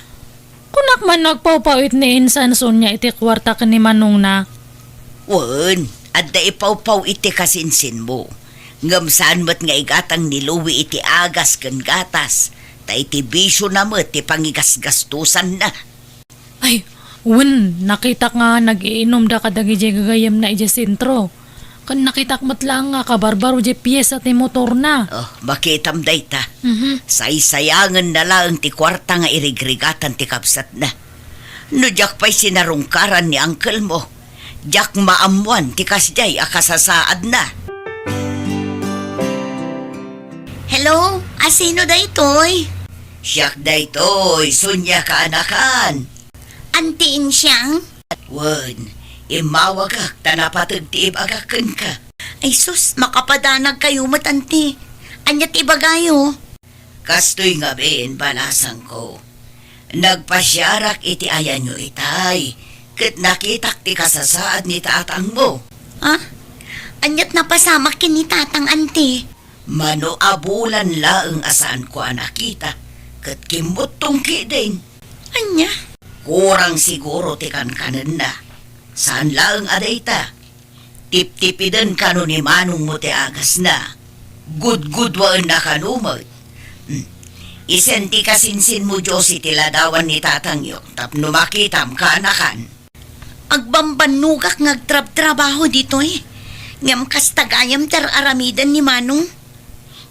Speaker 1: Kunak man nagpawpawit ni Insan Sonya iti kwarta ka ni Manong na.
Speaker 3: Wen, adda ipawpaw iti kasinsin mo. Ngamsaan mo't nga igatang niluwi iti agas ken gatas. Ta iti bisyo na mo't ti pangigasgastusan na.
Speaker 1: Ay, nakita nga nag-iinom da kadagi di gagayam na iti sentro. Kan nakitak matlang nga kabarbaro di piyesa ti motor na.
Speaker 3: Oh, makitam dayta. Saysayangan na lang ti kwarta nga irigrigatan ti kapsat na. No jak pa'y sinarungkaran ni uncle mo. Jak maamuan ti kasjay akasasaad na. Hello? Asino daytoy? Siyak daytoy, Sonya ka anakan. Antiin siyang? Wan, imawagak tanapatag ti ibagakan ka. Ay sus, makapadanag kayo matanti. Anyat ibagayo. Kastoy nga ben, balasang ko. Nagpasyarak iti ayan nyo itay. Kat nakitak ti kasasaad ni tatang mo. Ha? Anyat napasamak kin ni tatang anti. Mano abulan laeng asaan ko nakita. Kat kimutong kidin. Anya? Kurang siguro ti kanan na. Saan laeng adayta? Tip-tipidan kano ni manong mo ti agas na. Good-good-waan na kanumag. Isenti kasinsin mo Josie tiladawan ni tatang yo. Tapno makitam ka anakan. Agbambanugak ngagtrab-trabaho dito eh. Ngam kastagayam ter aramidan ni manong.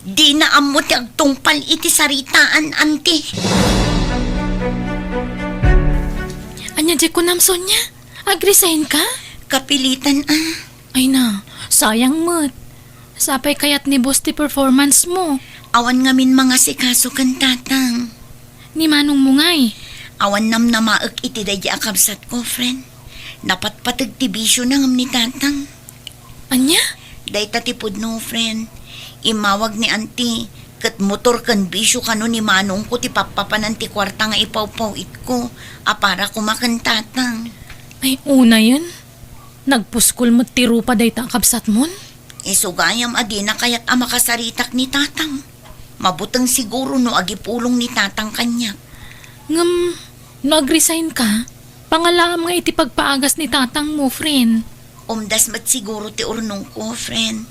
Speaker 3: Di na amot agtungpal iti saritaan anti.
Speaker 1: Anya di ko nam Sonya, agresign ka?
Speaker 3: Kapilitan
Speaker 1: Ay na, sayang mo't. Sapay kayat ni boss ti performance mo.
Speaker 3: Awan ngamin mga sikaso kan tatang.
Speaker 1: Ni Manong mo ngay.
Speaker 3: Awan nam namaak iti dayi akabsat ko, friend. Napatpatag ti bisyo na ngam ni tatang.
Speaker 1: Anya?
Speaker 3: Day tatipod no, friend. Imawag ni auntie. Kat motor kan bisyo kano ni manong ko ti papapanan ti kwarta nga ipawpaw it ko. Para kumakan tatang.
Speaker 1: Ay una yun. Nagpuskol mo tiro pa day takabsat mon?
Speaker 3: Isugayam adi na kayat makasaritak ni tatang. Mabutang siguro no agipulong ni tatang kanya.
Speaker 1: Ngam, nag-resign ka? Pangalaam nga iti pagpaagas ni tatang mo, friend.
Speaker 3: Umdas mat siguro ti urnong ko, friend.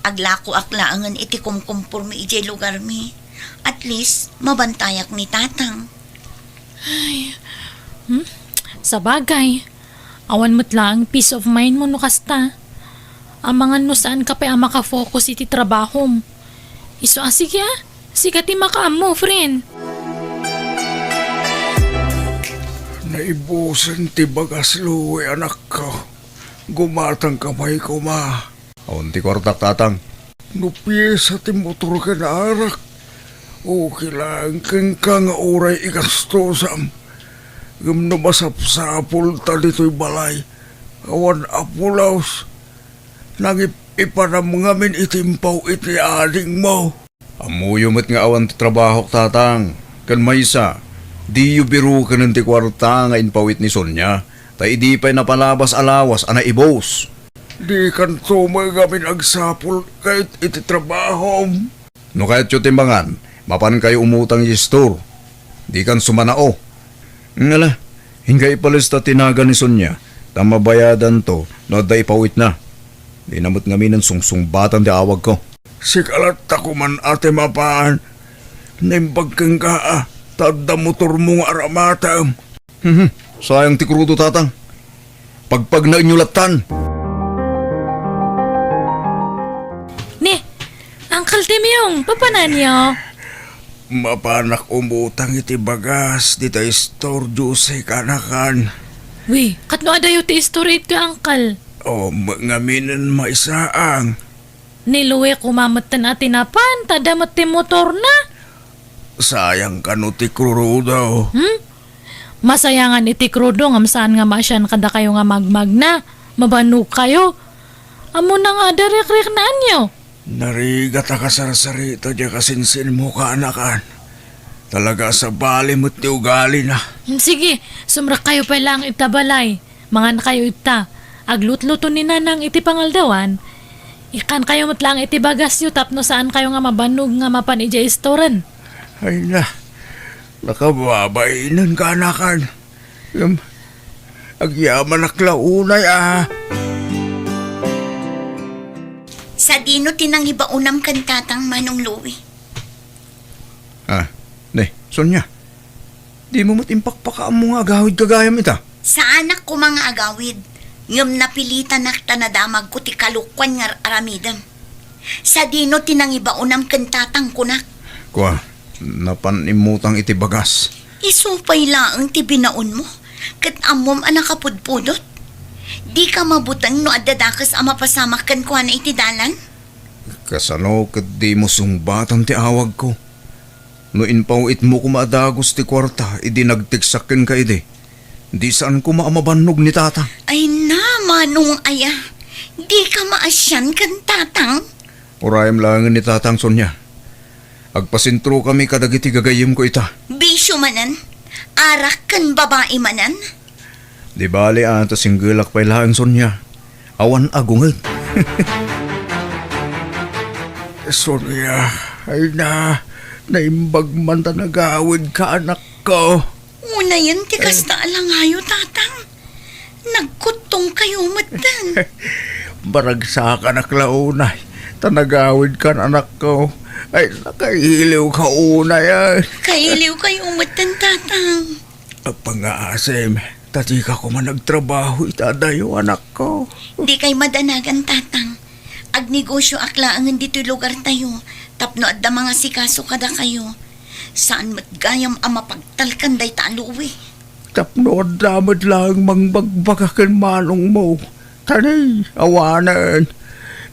Speaker 3: Aglako aklaangan iti kumkumpur mi ijay lugar mi. At least, mabantayak ni tatang.
Speaker 1: Sa bagay, awan mo't lang peace of mind mo no kasta. Amangan no saan ka pa makafocus iti trabaho. Iso sige sige ti makaam mo, friend.
Speaker 4: Naibusan ti bagas luwi anak ko. Gumatang kamay ko ma. Awan ti kwartak tatang. No piyesa ti motor ka na arak. O kailangan ka nga oray ikastosam. Gam na masapsapol ta dito'y balay. Awan apulaws. Ipanam ngamin itimpaw iti ading mo. Amuyumot nga awan ti trabaho tatang. Kan maysa, di yu biru ka ng ti kwarta nga inpawit ni Sonya. Ta idi pa'y napalabas alawas ana ibos. Di kan tumagamin agsapol kahit iti trabaho. No kahit yu timbangan, mapan kayo umutang yistor. Di kan sumanao. Ngala, hingga ipalista tinaga ni Sonya. Tamabayadan to, no da ipawit na. Di namot ngamin ang sungsungbatan di awag ko. Sikalat ako man ate mapaan. Naimbag kang ka Tada motor mo nga aramatam. Sayang ti krudo tatang. Pagpag na inyulatan.
Speaker 1: Ni, Uncle Timyong, papanan niyo?
Speaker 4: Mapanak umutang iti bagas di tayo store juice kanakan.
Speaker 1: Wi, katno adayo ti story ito, Uncle.
Speaker 4: O ngaminan maisaang.
Speaker 1: Niluwe kumamatan at tinapan, tadamat ti motor na.
Speaker 4: Sayang kanu ti krudo.
Speaker 1: Masayangan iti krudo ngam saan nga masyan kada kayo nga magmag na. Mabanug kayo. Amo na nga darik-rik na anyo.
Speaker 4: Narigat ka sarsarito di kasinsin mo kaanakan. Talaga sa bali mo't ti ugali na.
Speaker 1: Sige, sumrak kayo pa lang itabalay. Mga na kayo ita. Aglutluto ni nanang iti pangaldawan. Ikan kayo matlang iti bagas yu tapno saan kayo nga mabanug nga mapan ija istoran.
Speaker 4: Ay na, nakababainan ka anakan. Agyaman aklaunay
Speaker 3: Sa dino tinang iba unam kan tatang Manong Louie.
Speaker 4: Ne, Sonya. Di mo matimpakpaka ang mga agawid kagayam ita.
Speaker 3: Sa anak ko mga agawid, ngam napilitan na tanadamag ko ti kalukwan nga aramidam. Sa dino tinang iba unam kan tatang kunak.
Speaker 4: Kwa, napanimutang iti bagas.
Speaker 3: Isupay laang ti binaon mo. Kat amom anak kapudpudot. Di ka mabutang no adadakas ang mapasamakan ko na iti dalan?
Speaker 4: Kasano kat di mo sungbatan ti awag ko. No inpawit mo kumadagos ti kwarta, idi nagtiksakin ka idi. Di saan ko maamabanog ni tata.
Speaker 3: Ay na, Manong aya. Di ka maasyan kan tatang.
Speaker 4: Urayam lang ni tatang Sonya. Agpasintro kami kadagiti gagayim ko ita.
Speaker 3: Bisyo manan. Arak kan babae manan.
Speaker 4: Di bali ata singgilak pa ilang Sonya. Awan agungad. Sonya, ay na, naimbag man ta nagawid ka anak ko.
Speaker 3: Una yan, tikas na alangayo, tatang. Nagkutong kayo matan.
Speaker 4: Baragsa ka na klaunay. Tanagawid ka anak ko. Ay, nakailiw ka una yan.
Speaker 3: Kailiw kayo matan, tatang.
Speaker 4: Pangaasim, tati ka ko man nagtrabaho itadayo anak ko.
Speaker 3: Di kay madanagan, tatang. Agnegosyo aklaangan dito lugar tayo. Tapno at da mga sikaso kada kayo. Saan matgayam ang mapagtalkan day taluwi?
Speaker 4: Tapno at damad lang mangbagbagakan manong mo. Tanay, awanan.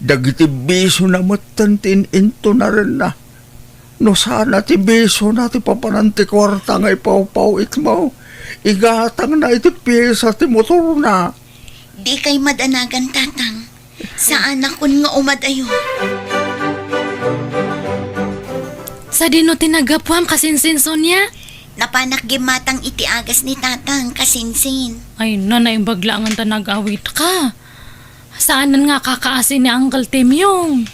Speaker 4: Dagiti biso na matantin into na rin na. No sana ti biso na ti papananti kwarta nga ipaw-pawit mo. Igatang na iti piyesa ti motor na.
Speaker 3: Di kay madanagan, tatang. Saan akon nga umadayo?
Speaker 1: Sa dino tinagapwam kasinsin Sonya?
Speaker 3: Napanak gimatang iti agas ni tatang kasinsin.
Speaker 1: Ay na naimbaglangan ta nag-awit ka. Saanan nga kakaasin ni Uncle Timyong?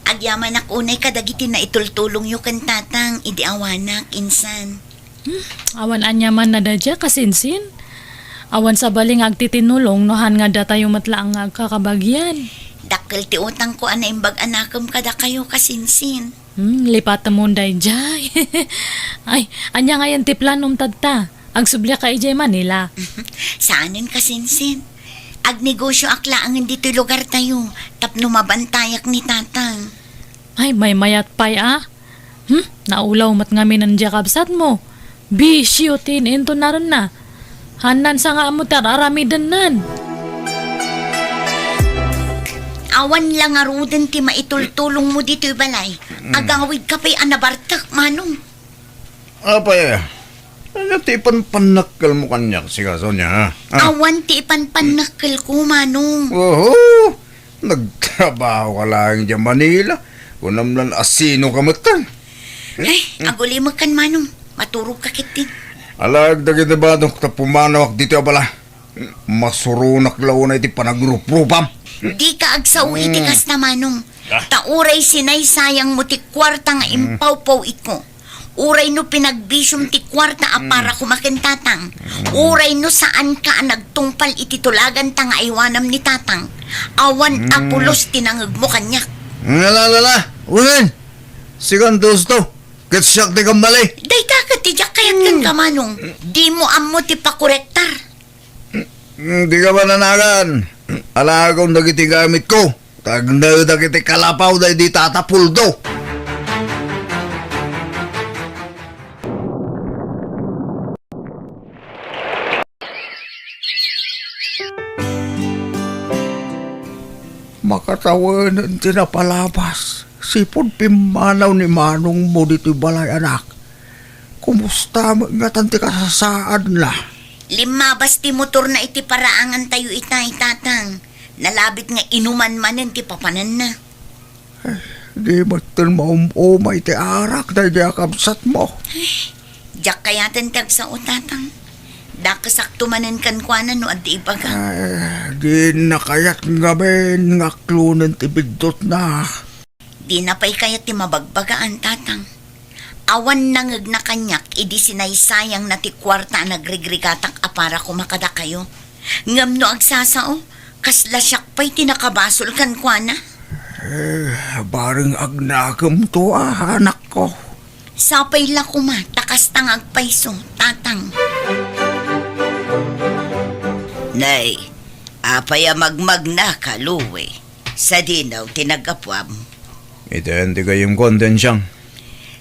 Speaker 3: Agyaman unay kadagiti na itultulong yu kan tatang idi awanak insan.
Speaker 1: Awan anya man na dadya kasinsin. Awan sa baling agtitinulong nohan nga data yung matlaang agkakabagyan.
Speaker 3: Dakkel ti utang ko ana imbag anakam kada kayo kasinsin.
Speaker 1: Lipat mo day jay. Ay, anya nga yan ti planom tadta. Agsubli ka ijay Manila.
Speaker 3: Saanin kasinsin? Agnegosyo aklaangan dito lugar tayo. Tapno mabantayak ni tatang.
Speaker 1: Ay, may mayat pay Naulaw mat ngamin ang jakabsat mo. Bisyo tin into naron na. Hanan sa nga mo tararamidan nan.
Speaker 3: Awan lang aruden ti maitultulong mo dito balay. Agawid ka pa'y anabartak, Manong.
Speaker 4: Apay, natipan panakal mo kanyak siya, Sonya, ha?
Speaker 3: Awan ti ipanpanakil ko, Manong.
Speaker 4: Oo, nagtrabaho ka lang dyan Manila. Kunam lang asino ka matan.
Speaker 3: Ay, aguli mo kan, Manong. Maturog ka kitin.
Speaker 4: Alag dagit na ba nung tapumanawak dito abala? Masurunak lao na iti panagrupropam.
Speaker 3: Di ka agsaw itikas na, Manong. Tauray sinay sayang mo ti kwarta nga impaw-paw iko. Uray no pinagbisyong ti kwarta para kumakin tatang. Uray no saan ka nagtungpal iti tulagan ta nga iwanam ni tatang. Awan apulos tinangag mo kanyak.
Speaker 4: Lalala, ulan. Sigan dos to. Kitsak di kambali.
Speaker 3: Day dagat ti jak kayat kan ka manong. Di mo ammo ti pakorektar.
Speaker 4: Di ka ba nanagan? Alagaw dagiti gamit ko. Tagna dagiti kalapaw da di tatapuldo. Makatawan tinapalabas. Sipon pimanaw ni Manong mo dito'y balay anak. Kumusta nga tanti kasasaan la?
Speaker 3: Limabas ti motor na iti paraangan tayo itay tatang. Nalabit nga inuman manen ti papanan na.
Speaker 4: Di ba't maumumay ti arak na di akabsat mo?
Speaker 3: Jak kayatan tag sa utatang. Dakasakto manen kan kwanan no addi ibaga.
Speaker 4: Di na kayat ngaben nga klunan ti bigdot na.
Speaker 3: Di na pa'y kayat ti mabagbagaan tatang. Awan nangag na kanyak, idi sinaysayang na ti kwarta nagrigrigatak apara kumakada kayo. Ngam no agsasao, kasla siyak pa'y tinakabasol kan kwa na.
Speaker 4: Bareng agnakam to anak ko.
Speaker 3: Sapay la kuma, takas tangag paiso, tatang. Nay, apaya magmag na ka, luwe. Sa dinaw, tinagapwam.
Speaker 4: Ito hindi kayong kondensyang.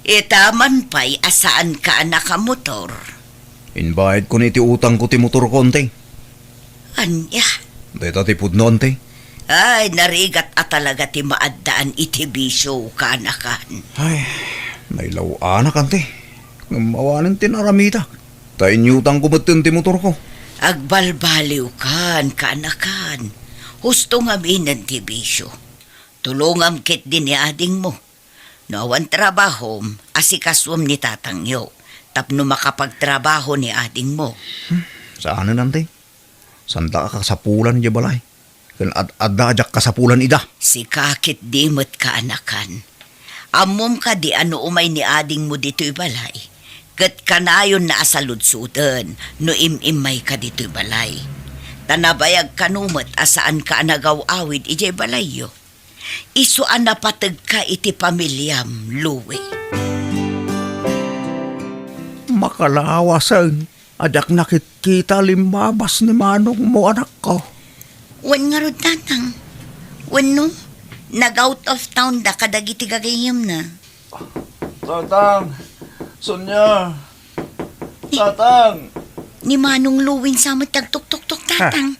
Speaker 3: Itaman pa'y asaan ka anak ka motor.
Speaker 4: Inbayad ko ni ti utang ko ti motor konti.
Speaker 3: Anya?
Speaker 4: Dito ti pudnon ti.
Speaker 3: Ay, narigat at talaga ti maaddaan iti bisyo ka anakan.
Speaker 4: Ay, nailaw anak ante. Ngamawanan ti naramita. Tayo utang ko batin ti motor ko.
Speaker 3: Agbalbaliw kan ka anakan. Husto nga minan ti bisyo. Tulungam kit din ni ading mo. No awan trabaho, asikaswam ni tatangyo. Tapno makapagtrabaho ni ading mo.
Speaker 4: Saan na nante? Sanda ka kasapulan di balay. Kan adajak kasapulan ida.
Speaker 3: Si kakit dimot ka anakan. Amom ka di ano umay ni ading mo dito'y balay. Kat kanayon na asaludsudan, no imimay ka dito'y balay. Tanabayag kanumot asaan ka anagaw-awid ijay balayyo. Isuan na patag ka iti pamilyam, luwi.
Speaker 4: Makalawasan. Adak nakikita limabas ni Manong mo anak ko.
Speaker 3: Wan nga rod tatang. Wan no? Nag-out of town da kadagiti gagayam na.
Speaker 4: Tatang! Sonya! Tatang!
Speaker 3: Ni Manong Luwin sa matagtuk-tuk-tuk tatang.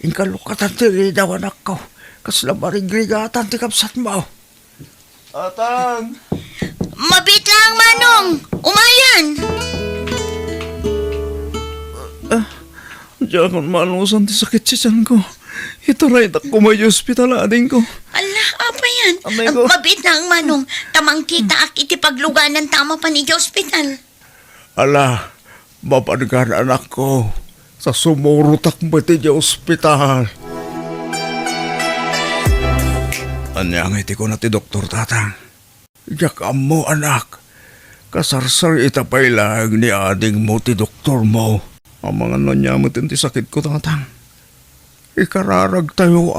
Speaker 4: Inkalukatan ti daw anak ko. Kasla marigligatan ti kapsat mo. Tatang!
Speaker 3: Mabit lang, Manong! Umayan!
Speaker 4: Diyan kung manusan ti sakit siyan ko. Itaray tak ko may hospital ading ko.
Speaker 3: Ala, apa yan?
Speaker 4: Amay ko.
Speaker 3: Mabit lang, Manong. Tamang kita ak iti pagluganan tama pa ni hospital.
Speaker 4: Ala, mapadgar anak ko. Sa sumurutak mo ti hospital. Anyang iti ko na ti doktor tatang. Yakam mo anak. Kasarsar itapay lang ni ading mo ti doktor mo. Ang mga nanyamutin ti sakit ko tatang. Ikararag tayo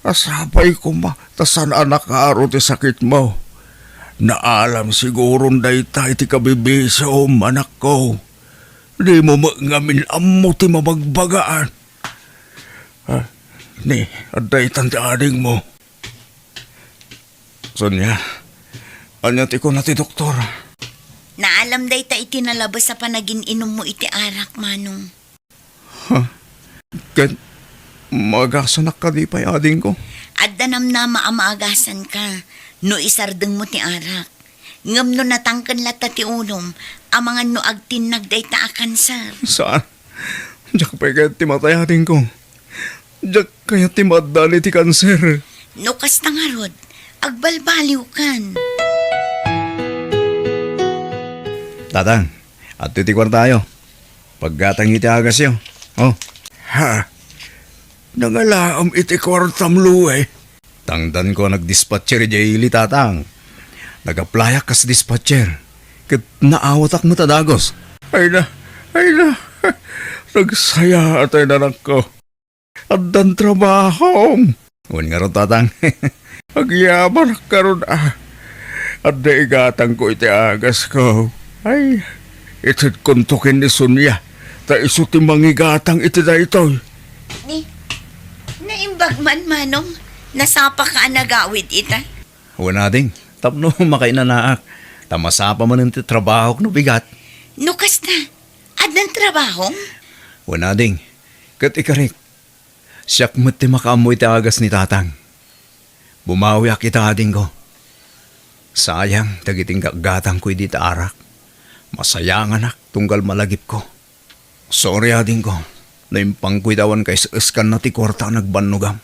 Speaker 4: Asapay ko tasan anak aro ti sakit mo. Naalam sigurong dayta iti kabibisom anak ko. Di mo ngamin amo ti mamagbagaan. Ni, aday ti ading mo. Sonya, anya ti ko na ti doktor.
Speaker 3: Naalam day ta iti nalabas sa panagin inom mo iti arak, Manong.
Speaker 4: Ken, magasanak ka di pa'y ading ko.
Speaker 3: Adda nam na maamaagasan ka, no isardeng mo ti arak. Ngam no natangkan lata ti unom, amangan no agtinag day ta a kanser.
Speaker 4: Saan? Diyak pa'y kaya ti matay ading ko. Diyak kaya ti madali ti kanser.
Speaker 3: No kas tangarod, agbalbaliw kan.
Speaker 4: Tatang, at titikwan tayo. Paggatang iti agas yun. Oh. Ha? Nangalaam iti kwartam luwe. Tangdan ko nagdispatcher jayili tatang. Nagaplayak kas dispatcher. Kat naawatak mo tadagos. Ay na. Nagsaya atay nanak ko. At dan trabaho. Uwan nga ron tatang. Agyaman karon At daigatang ko iti agas ko. Ay, itit kuntukin ni Sonia. Ta iso ti mangigatang iti daytoy.
Speaker 3: Ni, naimbag man, Manong. Nasapa ka nagawid ita.
Speaker 5: Wala ding. Tapno makainanaak. Tamasapa man ti trabaho no bigat.
Speaker 3: Nukas na. Adnan trabaho?
Speaker 5: Wala ding. Kat ikarik. Siyak mo't ti makaamoy ti agas ni tatang. Bumawi kita ading ko. Sayang, tagiting gatang ko di arak. Masayang anak, tunggal malagip ko. Sorry ading ko. Naimpang ko itawan kay iskan na ti kwarta nagbanugam.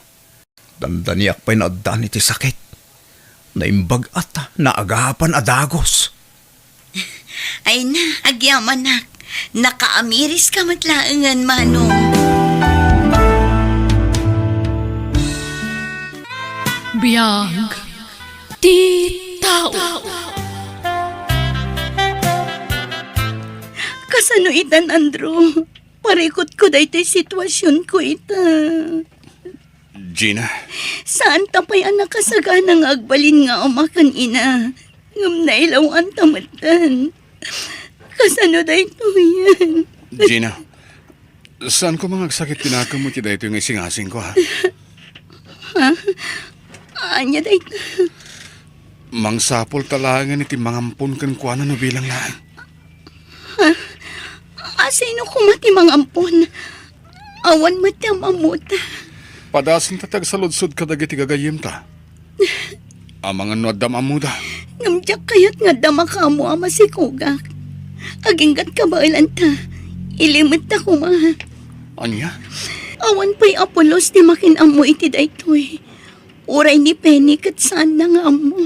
Speaker 5: Dandaniak pa'y naaddan iti sakit. Naimbag at naagapan adagos.
Speaker 3: Ay na, agyaman nak. Nakaamiris ka matlaangan, Manong.
Speaker 1: Biyag, di tao.
Speaker 3: Kasano itan, Andrew? Parikot ko dahi sitwasyon ko ita.
Speaker 6: Gina,
Speaker 3: Saan tapay anak kasaganang agbalin nga umakan ina? Ngam na ilawan tamatan. Kasano dahi to yan?
Speaker 6: Gina, saan ko mga sakit tinakamot yung dahito yung isingasing ko, ha?
Speaker 3: Anya dahi to?
Speaker 6: Mangsapol talangan iti mangampun kan kuana no bilang laan.
Speaker 3: Asino ko mati mangampon? Awan mati ang mamuta.
Speaker 6: Padasin tatag sa ludsod kadagiti gagayim ta. Amang ano adam amuda.
Speaker 3: Ngamdyak kayat nga dama ka mo ama si Kugak. Aginggat ka ba ilan ta? Ilimit ta ko ma.
Speaker 6: Anya?
Speaker 3: Awan pa'y Apolos di makin amo iti daytoy. Uray ni Penny kat saan na nga amo.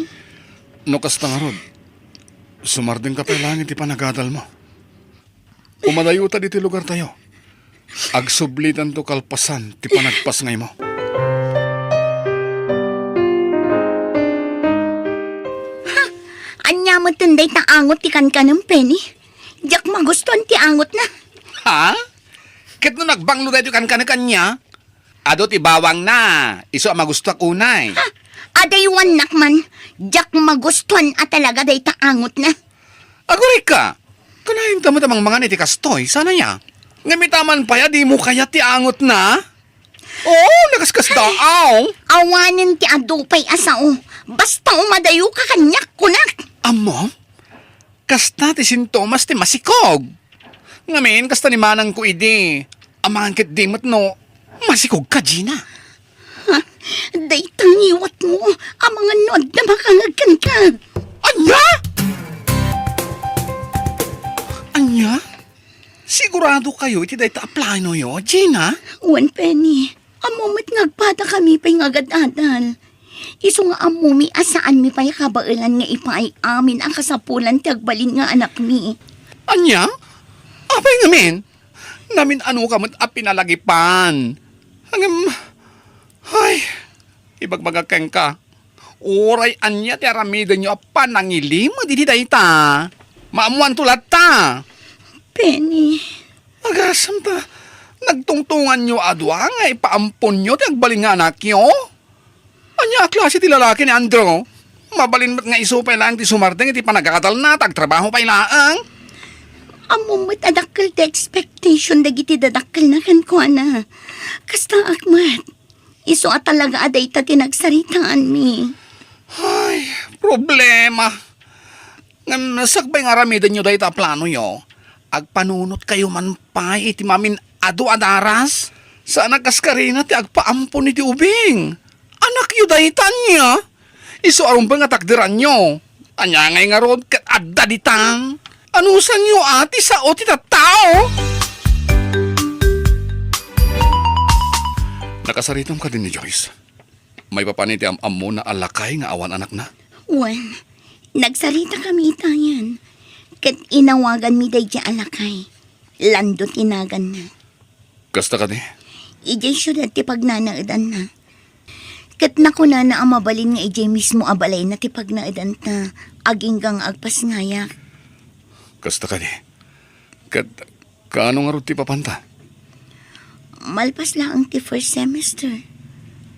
Speaker 6: No kasta nga rod. Sumardeng ka pa langit ti panagadal mo. Umadayuta diti lugar tayo. Agsublitan to kalpasan ti panagpas ngay mo.
Speaker 3: Anya mo tunday ta angot ti kan ng Penny. Diyak magustuhan ti angot na.
Speaker 7: Ha? Ket no nagbanglo dito kan kanya? Ado ti bawang na. Iso ang magustuhan unay.
Speaker 3: Adaywan nakman. Diyak magustuhan at talaga day ta angot na.
Speaker 7: Aguray ka. Kanahin tamo tamang mga niti kastoy. Sana niya. Ngamitaman pa ya, di mo kaya ti angot na? Oo, nakaskas daaw.
Speaker 3: Awanin ti adupay asao. Basta umadayo ka kanyak kunak.
Speaker 7: Amo? Kasta ti sintomas ti masikog. Ngamin, kasta ni manang ko idi. Amangan kit dimot no, masikog ka, Gina.
Speaker 3: Day tangiwat mo. Ang mga nod na makangagkan ka.
Speaker 7: Anya? Anya? Sigurado kayo iti day ta-apply no yo, Gina?
Speaker 3: One Penny. Amumit ngagpata kami pa'y ngagad-adal. Iso nga amumi asaan mi pa'y kabailan nga ipaay amin ang kasapulan ti agbalin nga anak mi.
Speaker 7: Anya? Apay ngamin? Namin ano ka mo't apinalagipan. Hanggang... Ay, ibagbagakeng ka. Oray anya ti aramida nyo apa nangilim mo didi dayta. Maamuan tulat ta.
Speaker 3: Penny.
Speaker 7: Agasam ta. Nagtungtungan nyo adwa nga ipaampon nyo ti agbalin nga anak nyo. Anya klase ti lalaki ni Andrew. Mabalin ba't nga isupay lang ti sumardeng iti panagatal na tagtrabaho pa'y laang.
Speaker 3: Amumit adakkel ti expectation dagiti dadakkel na kan ko na. Kasta akmat. Iso at talaga aday ta tinagsaritaan mi.
Speaker 7: Ay, problema. Nasakbay nga ramidan nyo dahil ta plano nyo. Agpanunot kayo man pa iti mamin ado adaras. Sa nagkaskarina ti agpaampon iti ubing. Anak yu dahil tanya. Iso aron ba nga takdiran nyo. Anya ngay nga rod kat adda ditang. Anusan nyo ati sa o ti tao? Nakasaritom ka din ni Joyce. May papaniti am mo na alakay nga awan anak na.
Speaker 3: Wan, nagsarita kami itayan. Kat inawagan mi day di alakay. Lando tinagan na.
Speaker 6: Kasta ka ni?
Speaker 3: Ijay syudad ti pagnanaadan na. Kat nakuna na ang mabalin nga ijay mismo abalay na ti pagnaadan ta. Aginggang agpas ngayak.
Speaker 6: Kasta ka ni? Kaano nga ro ti papanta?
Speaker 3: Malpas lang ang ti first semester.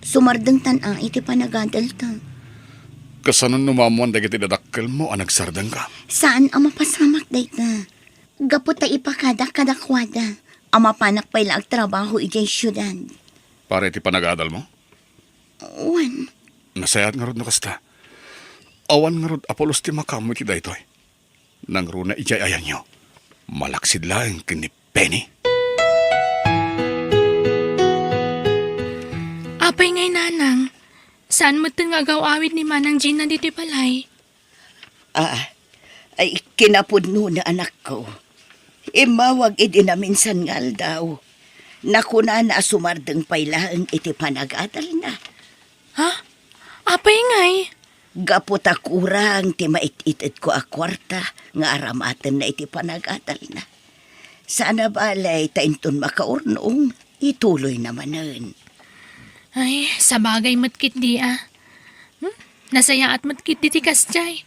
Speaker 3: Sumardang tan iti panagadal ta.
Speaker 6: Kasanon numamuan dagiti dadak uncle mo ang nagsardang ka.
Speaker 3: Saan ang mapasamak dayta? Gapot ta ipakada kadakwada. Ang mapanak pa ila ag trabaho ijay syudad.
Speaker 6: Para iti panagadal mo?
Speaker 3: Wan,
Speaker 6: Nasayat nga rod no kasta. Awan nga rod Apolos ti makamu iti daytoy. Nang runa ijay ayan nyo. Malaksid lang kini Penny.
Speaker 8: Apay ngay nanang, saan mo nga awit ni Manang Gina diti palay?
Speaker 3: ay kinapudno na anak ko. Imawag idinaminsan ngal daw. Nakuna na sumardeng pailaang iti panag-adal na.
Speaker 8: Ha? Apay ngay?
Speaker 3: Gaputa kurang ti mait-itit ko a kwarta nga aramaten na iti panag-adal na. Sana balay tainton makaurnong ituloy namanen.
Speaker 8: Ay, sa bagay matkit di Nasaya at matkit di tikas jay.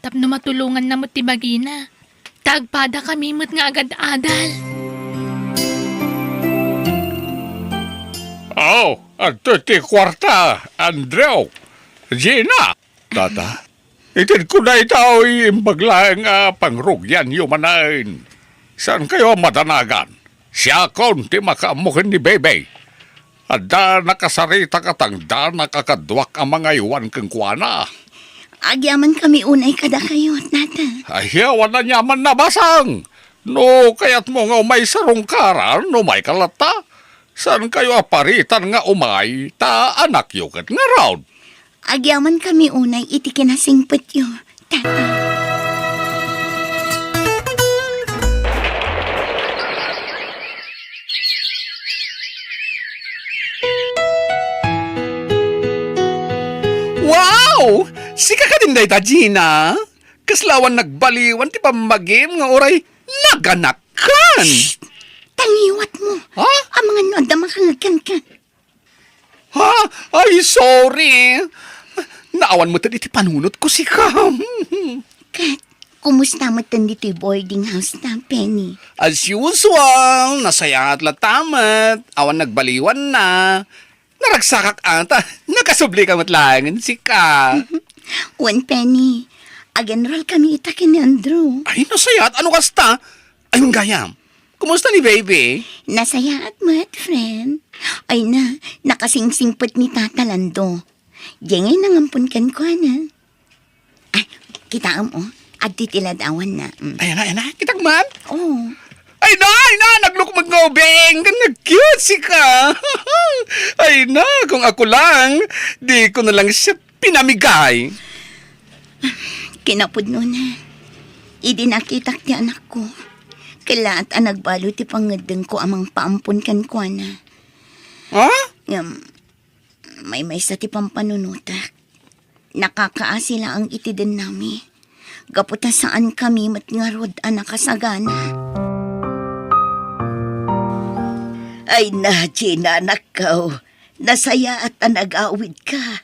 Speaker 8: Tapno matulungan na mo't tibagina. Tagpada kami mo't nga agad-adal.
Speaker 2: Oh, at ti kwarta, Andrew. Gina.
Speaker 6: Tata,
Speaker 2: Itin ko na itaw imbaglang pangrugyan yumanain. Saan kayo madanagan? Siya kon ti makaamukin ni Bebe. Ada nakasarita katangda nakakadwak ang mga iwan kang kuwana.
Speaker 3: Agyaman kami unay kada kayo, nata.
Speaker 2: Ayawan na nyaman na basang. No, kaya't mo nga umay sarungkaran, no may kalata. Saan kayo aparitan nga umay, ta anak yukat nga raw.
Speaker 3: Agyaman kami unay iti kinasingpet yo, tata.
Speaker 7: Wow! Sika ka din dayta, Gina. Kaslawan nagbaliwan ti pamagim nga oray naganakan.
Speaker 3: Tangiwat mo.
Speaker 7: Ha?
Speaker 3: Ang mga noda makangagkan ka.
Speaker 7: Ha? Ay, sorry. Naawan mo tadi ti panunot ko si Kam.
Speaker 3: Kat, kumusta mo dito boarding house na, Penny?
Speaker 7: As usual, nasaya at latamat. Awan nagbaliwan na. Naragsakak ata. Nakasubli ka matlangan si Ka.
Speaker 3: One Penny, agenral kami ita ni Andrew.
Speaker 7: Ay, nasaya at ano kasta? Ayun gayam. Kumusta ni baby?
Speaker 3: Nasaya at mat, friend. Ay na, nakasingsingpot ni Tata Lando. Diyengay nangampun kan ko na. Ay, kita mo, at titiladawan na.
Speaker 7: Ayan na, kitagman.
Speaker 3: Oh,
Speaker 7: Ay na, naglukmag ngobeng, nag-cute si Ka. Ay na, kung ako lang, di ko na lang siya pinamigay.
Speaker 3: kinapudno na. Idinakitak ti anak ko. Kailaat ang nagbalo ti pangadeng ko amang paampun kan ko na.
Speaker 7: Ha?
Speaker 3: May sa ti pampanunutak. Nakakaasila ang itidin nami. Gaputa saan kami matngarod ang nakasagana. Ay na, Gina, anak ko. Nasaya at nag-awid ka.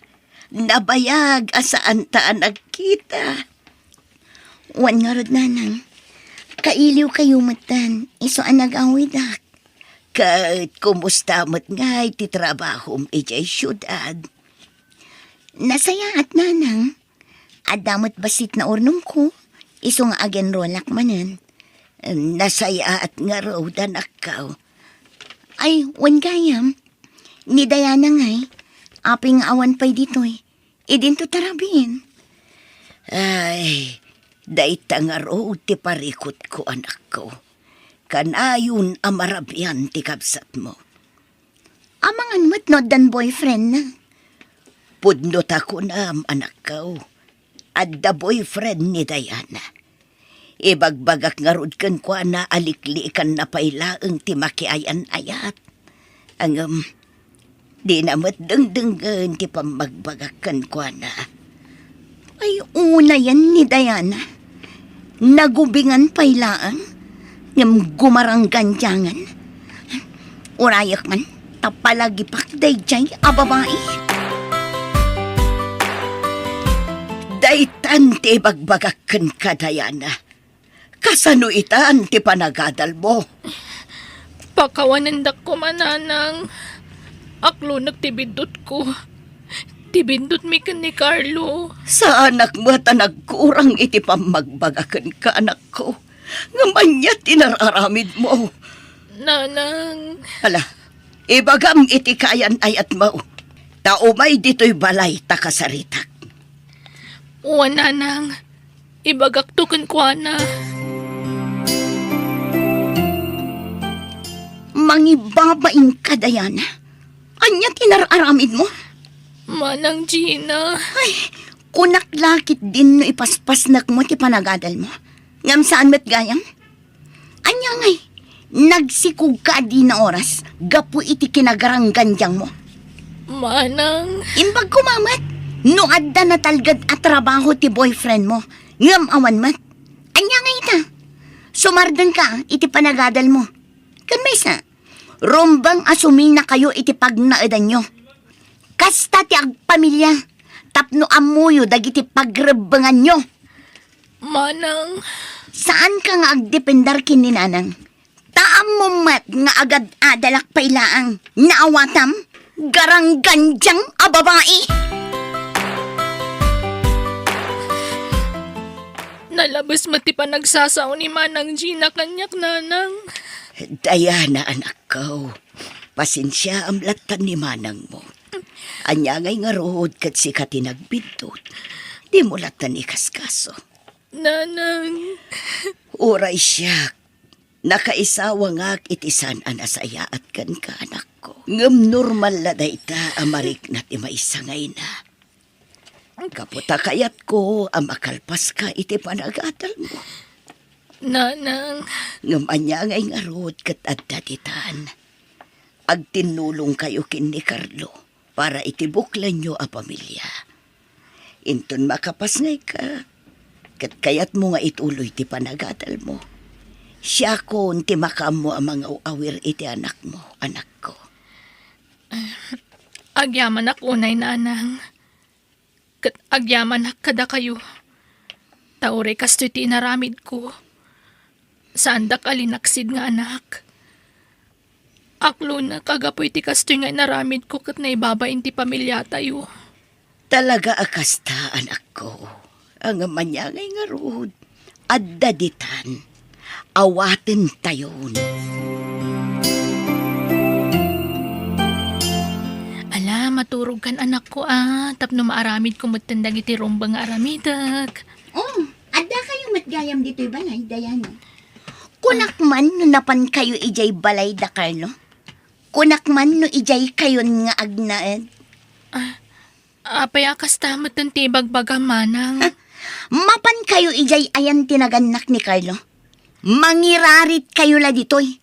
Speaker 3: Nabayag asaan ta nagkita. Wan nga rod nanang. Kailiw kayo matan. Iso ang nag-awid ak. Kahit kumusta mo't ngay ti trabahom ijay syudad. Nasaya at nanang. Adamot basit na urnong ko. Iso nga agen rolak manan. Nasaya at nga raw danak ka. Ay, wan gayam. Ni Diana ngay. Aping awan pa'y dito'y. Idin to tarabin. Ay, dayta nga raw ti parikot ko anak ko. Kanayon amarabian ti kabsat mo. Amangan mo't no dan boyfriend na. Pudnot ako na anak ko. At the boyfriend ni Diana. Ibagbagak nga rod kan kwa na aliklikan na pailaang ti makiayan ayat. Ang di na matdengdengan ti pamagbagak kan kwa na. Ay una yan ni Diana. Nagubingan pailaang. Ngam gumaranggan jangan. Urayak man, tapalagi pakday jay ababae. Daytan ti bagbagakan ka, Diana. Kasano itan ti panagadal mo?
Speaker 8: Pakawanan dak ko mananang. Aklo nagtibidot ko. iti bindot mi ken ni Carlo.
Speaker 3: Sa anak mo ta nagkurang iti pamagbagakan ka anak ko. Ngaman niya tinararamid mo.
Speaker 8: Nanang,
Speaker 3: Hala, ibagam iti kayan ayat mo. Taumay dito'y balay takasaritak.
Speaker 8: uwa nanang, ibagak to ken kuana.
Speaker 3: Mangibabain ka, Diana. Anya tinararamid mo?
Speaker 8: Manang Gina,
Speaker 3: Ay, kunak lakit din no ipaspasnak mo ti panagadal mo. Ngam saan met gayam? Anya ngay, nagsikog ka di na oras, gapu iti kinagaranggan diyang mo.
Speaker 8: manang,
Speaker 3: Imbag kumamat, no adda na talgad at trabaho ti boyfriend mo, ngam awan mat. Anya ngay ta, sumardan ka iti panagadal mo. Kan may sa, rombang asuming na kayo iti pagnaadan nyo. Kasta ti agpamilya, tapno amuyo dagiti pagrebangan nyo.
Speaker 8: manang,
Speaker 3: Saan ka nga agdependar kini nanang? Taam mo mat nga agad adalak pailaang naawatam? Garang ganjang a babae?
Speaker 8: nalabas mati pa nagsasaw ni Manang Gina kanyak nanang.
Speaker 3: Diana anak ko, pasensya am latan ni manang mo. Anya ngay nga rohod kat si katinagbidot. Di mo latan ikaskaso.
Speaker 8: Nanang,
Speaker 3: Uray siya, nakaisawa nga itisan anasaya at kan ka anak ko. Ngam normal na dayta amarik na ti maisangay na. Kaputa kayat ko amakalpas ka iti panagatal mo.
Speaker 8: nanang,
Speaker 3: Ngam anya ngay nga rohod kat adtatitan. Agtinulong kayo kin ni Carlo para itibuklan nyo a pamilya. Inton makapas ngay ka, kat kayat mo nga ituloy ti panagatal mo. Siya ko ti makam mo ang mga awir iti anak mo, anak ko.
Speaker 8: agyaman ak unay nanang. Kat agyaman ak kada kayo. Taure kasto'y tinaramid ko. Saan da kalinaksid nga anak. Aklo na kagapoy ti kasto'y nga naramid ko kat naibabain ti pamilya tayo.
Speaker 3: Talaga akasta, anak ko. Ang manyangay nga rood. Addaditan. Awaten tayon.
Speaker 8: Ala, maturog kan anak ko tapno maaramid ko matandang iti rumba nga aramidag.
Speaker 3: Oh, adda kayo matgayam dito'y balay, Dayana. Kunak man no napan kayo ijay balay da Carlo. Kunak man no ijay kayon nga agnaed.
Speaker 8: Apay akas tamat ng tibagbaga manang.
Speaker 3: Mapan kayo ijay ayan tinaganak ni Carlo. Mangirarit kayo la ditoy.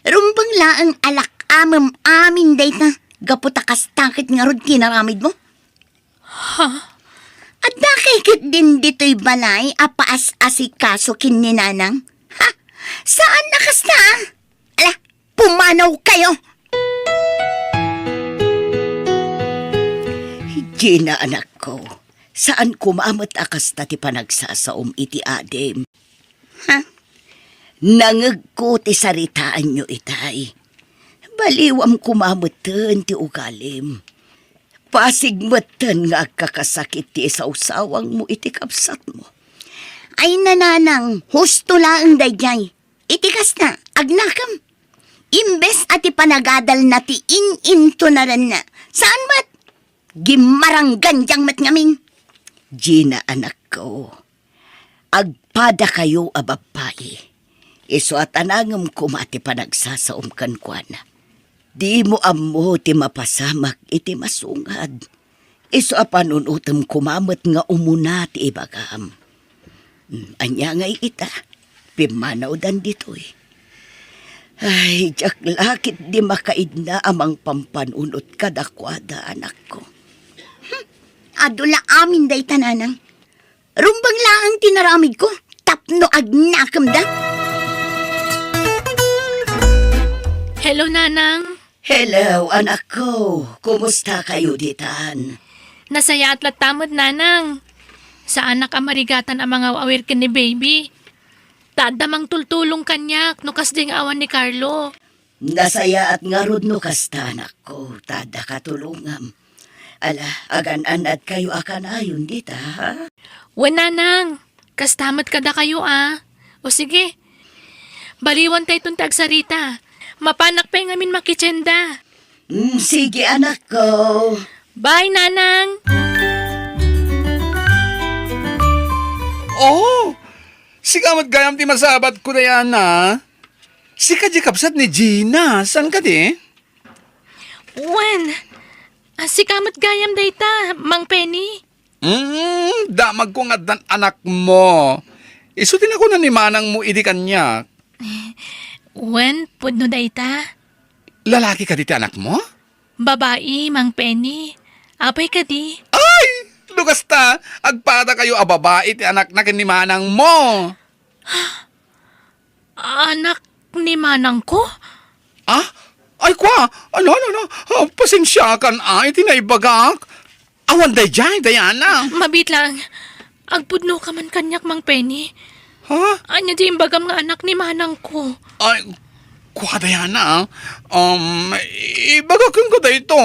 Speaker 3: Rumbang laang alak amam amin dayta. Gaputakas takit nga rod kinaramid mo.
Speaker 8: Ha?
Speaker 3: At nakikit din dito'y balay apaas asikaso kin ni nanang. Ha? Saan nakasta? Ala, pumanaw kayo. Gina anak ko, saan kumamot akas ti panagsasaom iti adem? Ha? Nangag ko ti saritaan nyo itay. Baliwam kumamutan ti ugalim. Pasigmatan nga agkakasakit ti isaw-sawang mo iti kapsat mo. Ay nananang, husto laang dayjay. Itikas na, agnakam. Imbes ati panagadal na ti in-into na rin na. Saan ba't? Gimaranggan diyang mat ngamin. Gina anak ko, agpada kayo abapay. Iso at anangam kumati panagsasaom kan kwa na. Di mo amo ti mapasamak iti masungad. Iso a panunutam kumamot nga umuna ti ibagam. Anya ngay ita, pimanaw dan ditoy. Ay, jak lakit di makaid na amang pampanunot kadakwada anak ko. Adula amin day tananang. Rumbang laang tinaramid ko, tapno agnakam da.
Speaker 8: Hello, nanang.
Speaker 3: Hello, anak ko. Kumusta kayo ditan?
Speaker 8: Nasaya at latamod, nanang. Sa anak amarigatan ang mga awir ken ni baby. Tadamang tultulong kanyak, nukas ding awan ni Carlo.
Speaker 3: Nasaya at nga rod no kasta, anak ko. Tada katulungam. Ala, agan-anad kayo akan ayon dita, ha?
Speaker 8: Wen nanang, kastamat kada kayo O sige, baliwan tayo itong tagsarita. Mapanak pa yung amin makitsenda.
Speaker 3: Sige, anak ko.
Speaker 8: Bye, nanang!
Speaker 7: Oh, si kamat gayam ti masabat ko na yan, ha? Si kadya kapsat ni Gina, saan ka di?
Speaker 8: Wen, si kamat gayam dayta, Mang Penny.
Speaker 7: Damag ko nga dan anak mo. Isutin ako na ni manang mo idi kanya.
Speaker 8: Wen, pudno dayta.
Speaker 7: Lalaki ka diti anak mo?
Speaker 8: Babae, Mang Penny. Apay ka di.
Speaker 7: Ay! Lugas ta! Agpata kayo ababae ti anak na ni manang mo.
Speaker 8: Anak ni manang ko?
Speaker 7: Ah? Ay kwa! Ano? Pasensya kan ay, tinaibagak. Awan day jay, Diana.
Speaker 8: Mabit lang. Agpudno ka man kanyak, Mang Penny.
Speaker 7: Ha?
Speaker 8: Anya di imbagam nga anak ni manang ko.
Speaker 7: Ay, kwa Diana. Ibagakin ko da ito.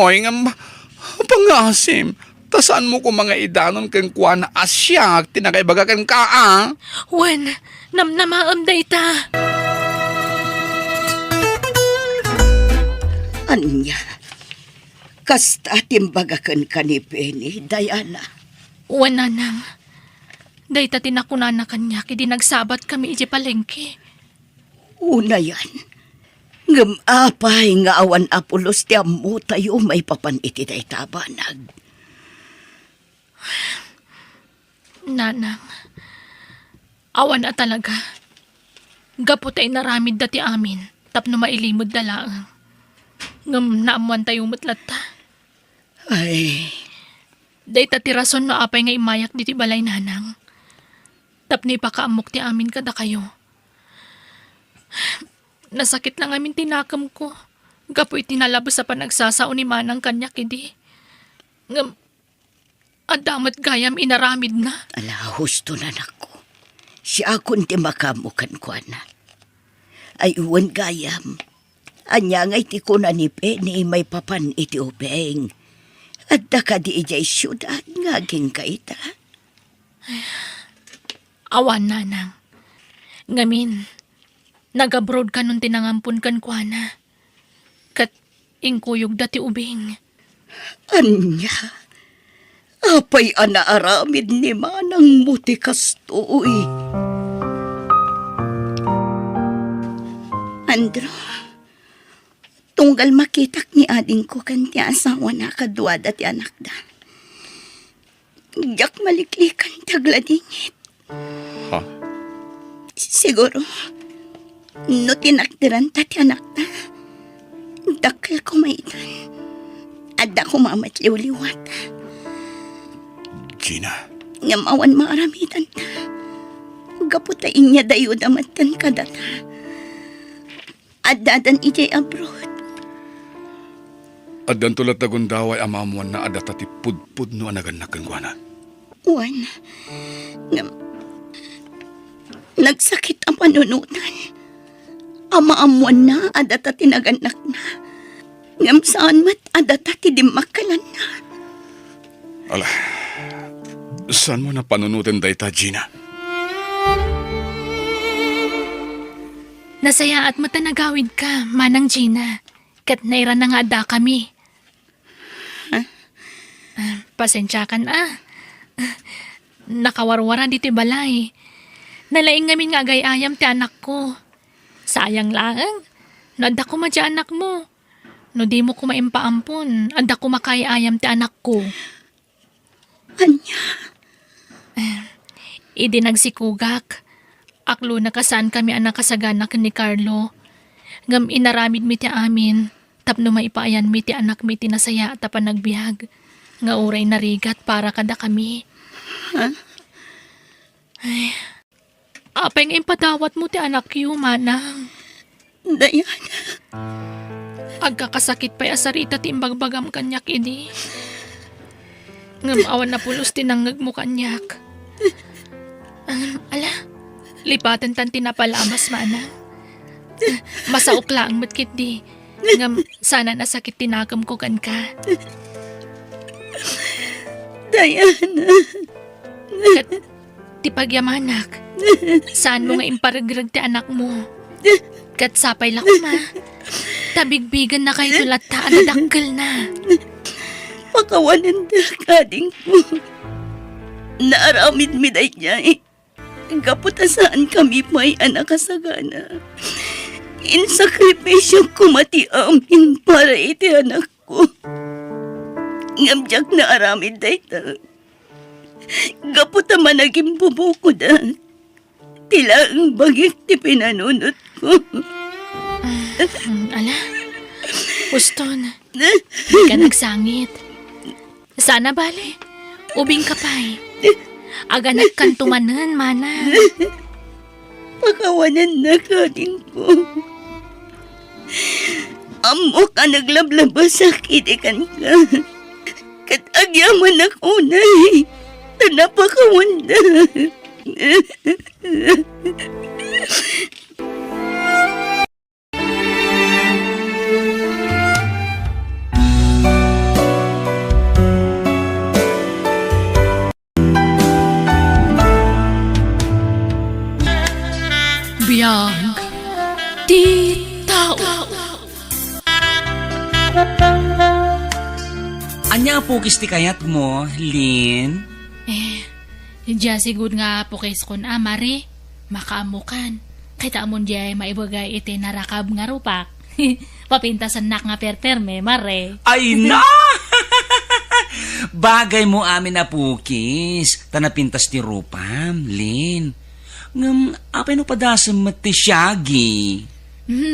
Speaker 7: Pangasim. Tasaan mo ko mga idanon kang kwa na asyak. Tinagaibagakan ka,
Speaker 8: Wen, namnamaam dayta.
Speaker 3: Anya, kasta timbagakan ka ni Penny, Diana.
Speaker 8: Wen, nanang. Dayta tinakunan na kanya kidi nagsabat kami iji palengke.
Speaker 3: Una yan. Ngam apay nga awan apulos ti ammo tayo may papan iti day tabanag.
Speaker 8: Nanang, awan na talaga. Gaputay naramid dati amin, tapno mailimod dalaang. Ngam naamuan tayo mutlata.
Speaker 3: Ay,
Speaker 8: Dayta ti rason no apay nga imayak diti balay nanang. Tapno ipakaamok ti amin kada kayo. Nasakit lang amin tinakam ko. Gapoy tinalabos sa panagsasao ni manang kanya kidi. Ngam, adamat gayam inaramid na.
Speaker 3: ala husto na nako. Si akon ti makamukan ko na. Ay uwan gayam. Anya nga iti ko na ni Penny may papan iti upeng. At daka di ijay syudad nga kaita.
Speaker 8: Awan nanang. Ngamin, nag-abroad ka nun tinangampun kan kuana. Kat ingkuyog dati ubing.
Speaker 3: Anya, apay anaaramid ni manang muti kastoy. Andro, tunggal makitak ni ading ko kanti asawa na kadwa dati anak da. Yak maliklikan tagladingit.
Speaker 7: Ha?
Speaker 3: Siguro, no tinakdiran tati anak da. Dakal ko maitan. Adda ko mamatliw-liwat.
Speaker 7: Gina,
Speaker 3: Ngamawan maaramitan ta. Gaputain niya dayo damatan ka data. Addadan ijay abroad.
Speaker 6: Adan tulat na gundaway amamuan na adata ti pudpud no anagan na kangwana.
Speaker 3: Uwan. Nagsakit ang panunutan. Amaamuan na adata tinaganak na. Ngam saan mat adata ti dimakalan na.
Speaker 6: Ala, saan mo na panunutin dayta, Gina?
Speaker 8: Nasaya at matanagawid ka, manang Gina. Kat naira na nga da kami. Pasensya kan Nakawarwara diti balay. Nalaing ngamin nga agay-ayam ti anak ko. Sayang lang. Nada ko madya anak mo. No di mo ko maimpaampon. Anda ko makayayam ti anak ko.
Speaker 3: Anya,
Speaker 8: Idi nagsikugak. Aklo na kasaan kami anak kasaganak ni Carlo. Ngam inaramid mi ti amin. Tapno maipaayan mi ti anak mi ti nasaya at panagbiag. Nga uray narigat para kada kami. Ay, apay nga impadawat mo ti anak yu, manang.
Speaker 3: Diana.
Speaker 8: Agkakasakit pa'y asarita ti imbagbagam kanyak idi. Ngam awan na pulos tinangag mo kanyak. Ala, lipatan tan tinapalamas, manang. Masaok lang matkit di. Ngam sana nasakit tinagam ko kan ka.
Speaker 3: Diana.
Speaker 8: Ti pagyamanak, saan mo nga imparagrag ti anak mo? Kat sapay lang ma. Tabigbigan na kayo tulata na dakkel na.
Speaker 3: Pakawanan da kading ko. Naaramid mi day niya eh. Kaputasaan kami may anak kasagana. In sakripisyo kumati amin para iti anak ko. Ngamjak na aramid day ta. Gaputa man naging bubuko da. Tila ang bagik ti pinanunot ko.
Speaker 8: Ala, Uston, di ka nagsangit. Sana bali, ubing kapay. Aganak kan tumanan, mana.
Speaker 3: Pakawanan na kading ko. Amo ka naglablabas sa kitikan ka. Kat agyaman ako na eh. Tanapakawanda.
Speaker 1: Biyag, di tao.
Speaker 9: Anya po kisti kayat mo, Lin?
Speaker 1: Diya sigud nga pukis kon amari, makaamukan. Kita amon diya maibagay iti narakab nga rupak. Papintasan nak nga perperme, mare.
Speaker 9: Ay na! Bagay mo amin na pukis. Tanapintas ti rupam, Lin. Ngam, apay no padasam mati siyagi.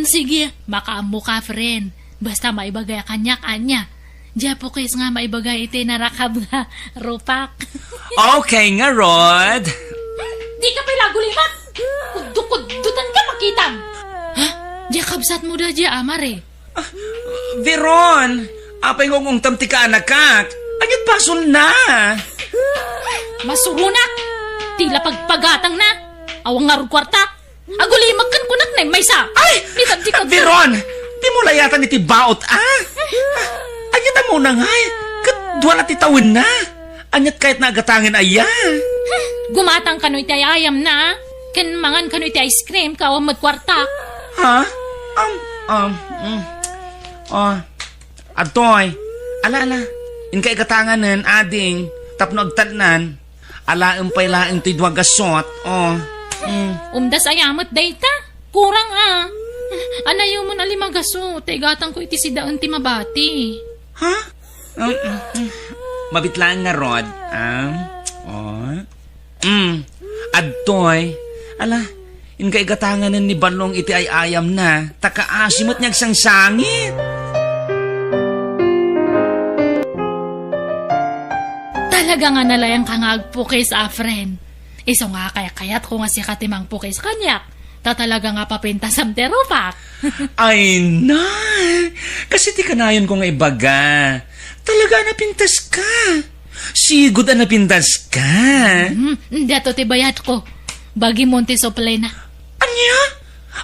Speaker 1: Sige, makaamu ka, friend. Basta maibagay kanya-kanya. Diya pukis nga maibagay iti narakab nga rupak.
Speaker 9: Okay nga, Rod.
Speaker 1: Di ka pala gulimat! Kuddutan ka makitam! Ha? Diya kabsat mo da diya, amare.
Speaker 9: Veron, apay ngong tamti ka anakak. Anyat pasol na.
Speaker 1: Masurunak! Tila pagpagatang na! Awang nga kwarta! Agulimag kan kunak na may sa!
Speaker 9: Ay!
Speaker 1: Di ka
Speaker 9: Veron, di mo layatan iti baot, ah? Anyat na muna nga, kat duwala ti tawin na. Anyat kahit nagatangin aya.
Speaker 1: Gumatang kano iti ayam na! Ken mangan kano iti ice cream ka awang magkwarta!
Speaker 9: Ha? Adoy, ala, inkay katanganan, ading, tapno agtanan, ala umpay laing ti dwagasot,
Speaker 1: Umdas ayamot dayta! Kurang anayo mo na limagaso, taigatang ko iti sidaan ti mabati.
Speaker 9: Ha? Mabitlaan nga, Rod, Adoy, ala, inkay katanganan ni Balong iti ay ayam na, takaasimot niyag sang sangit.
Speaker 1: Talaga nga nalayang kangag pukis, friend. Iso nga kayat ko nga si katimang pukis kanyak. Talaga nga papintasam ti rupak.
Speaker 9: Ay na, kasi ti kanayon ko nga ibaga. Talaga napintas ka. Sigud na napintas ka.
Speaker 1: Dato ti bayat ko. Bagi monte soplay na.
Speaker 9: Anya?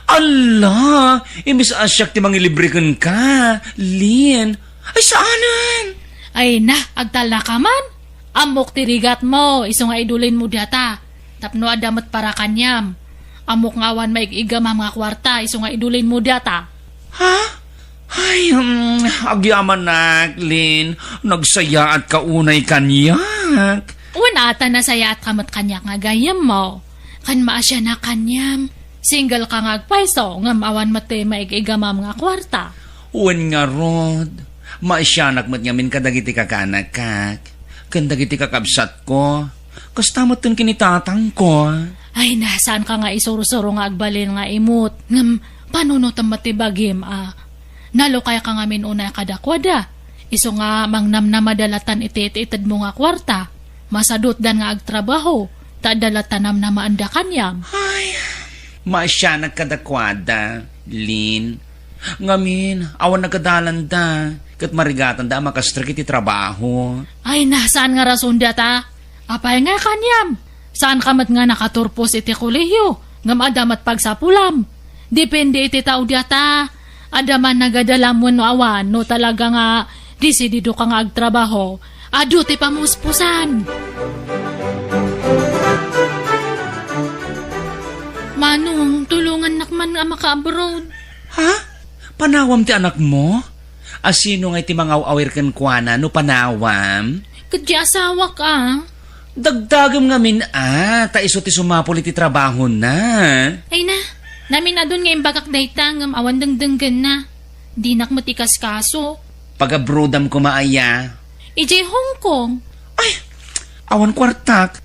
Speaker 9: Allah, imbis asyak ti mangilibrikan ka. Lin, ay saanan?
Speaker 1: Ay na, agtala ka man. Amok tirigat mo, iso nga idulin mo data. Tapno adamat para kanyam. Amok ngawan maig-igam mga kwarta, iso nga idulin mo data.
Speaker 9: Ha? Ay, agyaman na, Lin. Nagsaya at kaunay kanyak.
Speaker 1: Unata na saya at kamot kanyak nga gayam mo. Kan maasya na kanyam. Single ka nga agpaiso, nga maawan mati maig-igam mga kwarta.
Speaker 9: Uwan nga, Rod. Maasyanak mat ngamin kadagiti kakanak kak. Kandagiti kakabsat ko. Kastamot tun kinitatang ko.
Speaker 1: Ay, nasaan ka nga isuro-suro nga agbalin nga imot. Ngam, panunutam matibagim, Nalo kaya ka nga minuna kadakwada. Iso nga mangnam na madalatan iti-itid mo nga kwarta. Masadot dan nga agtrabaho. Tadalatanam na maanda kanyam.
Speaker 9: Ay, maasya nagkadakwada, Lin. Ngamin, awan nagkadalan da. Kat marigatan da makastrak iti trabaho.
Speaker 1: Ay, nasaan nga rason data? Apay nga kanyam. Saan ka mat nga nakaturpos iti kolehiyo? Ngam adamat pagsapulam. Depende iti tao data. Adaman nagadala mo no awan no talaga nga disidido ka nga agtrabaho. Ado ti pamuspusan. Manong, tulungan nakman nga maka-abroad.
Speaker 9: Ha? Panawam ti anak mo? Asino nga iti mga awir kan kuana no panawam?
Speaker 1: Kadya asawa ka.
Speaker 9: Dagdagam nga min ta iso ti sumapol iti trabaho na.
Speaker 1: Ay na, namin adon nga imbagak dayta ngam awan dengdenggan na. Di nak matikas kaso.
Speaker 9: Pag-abroadam ko maaya.
Speaker 1: Ijay Hong Kong.
Speaker 9: Ay, awan kwartak.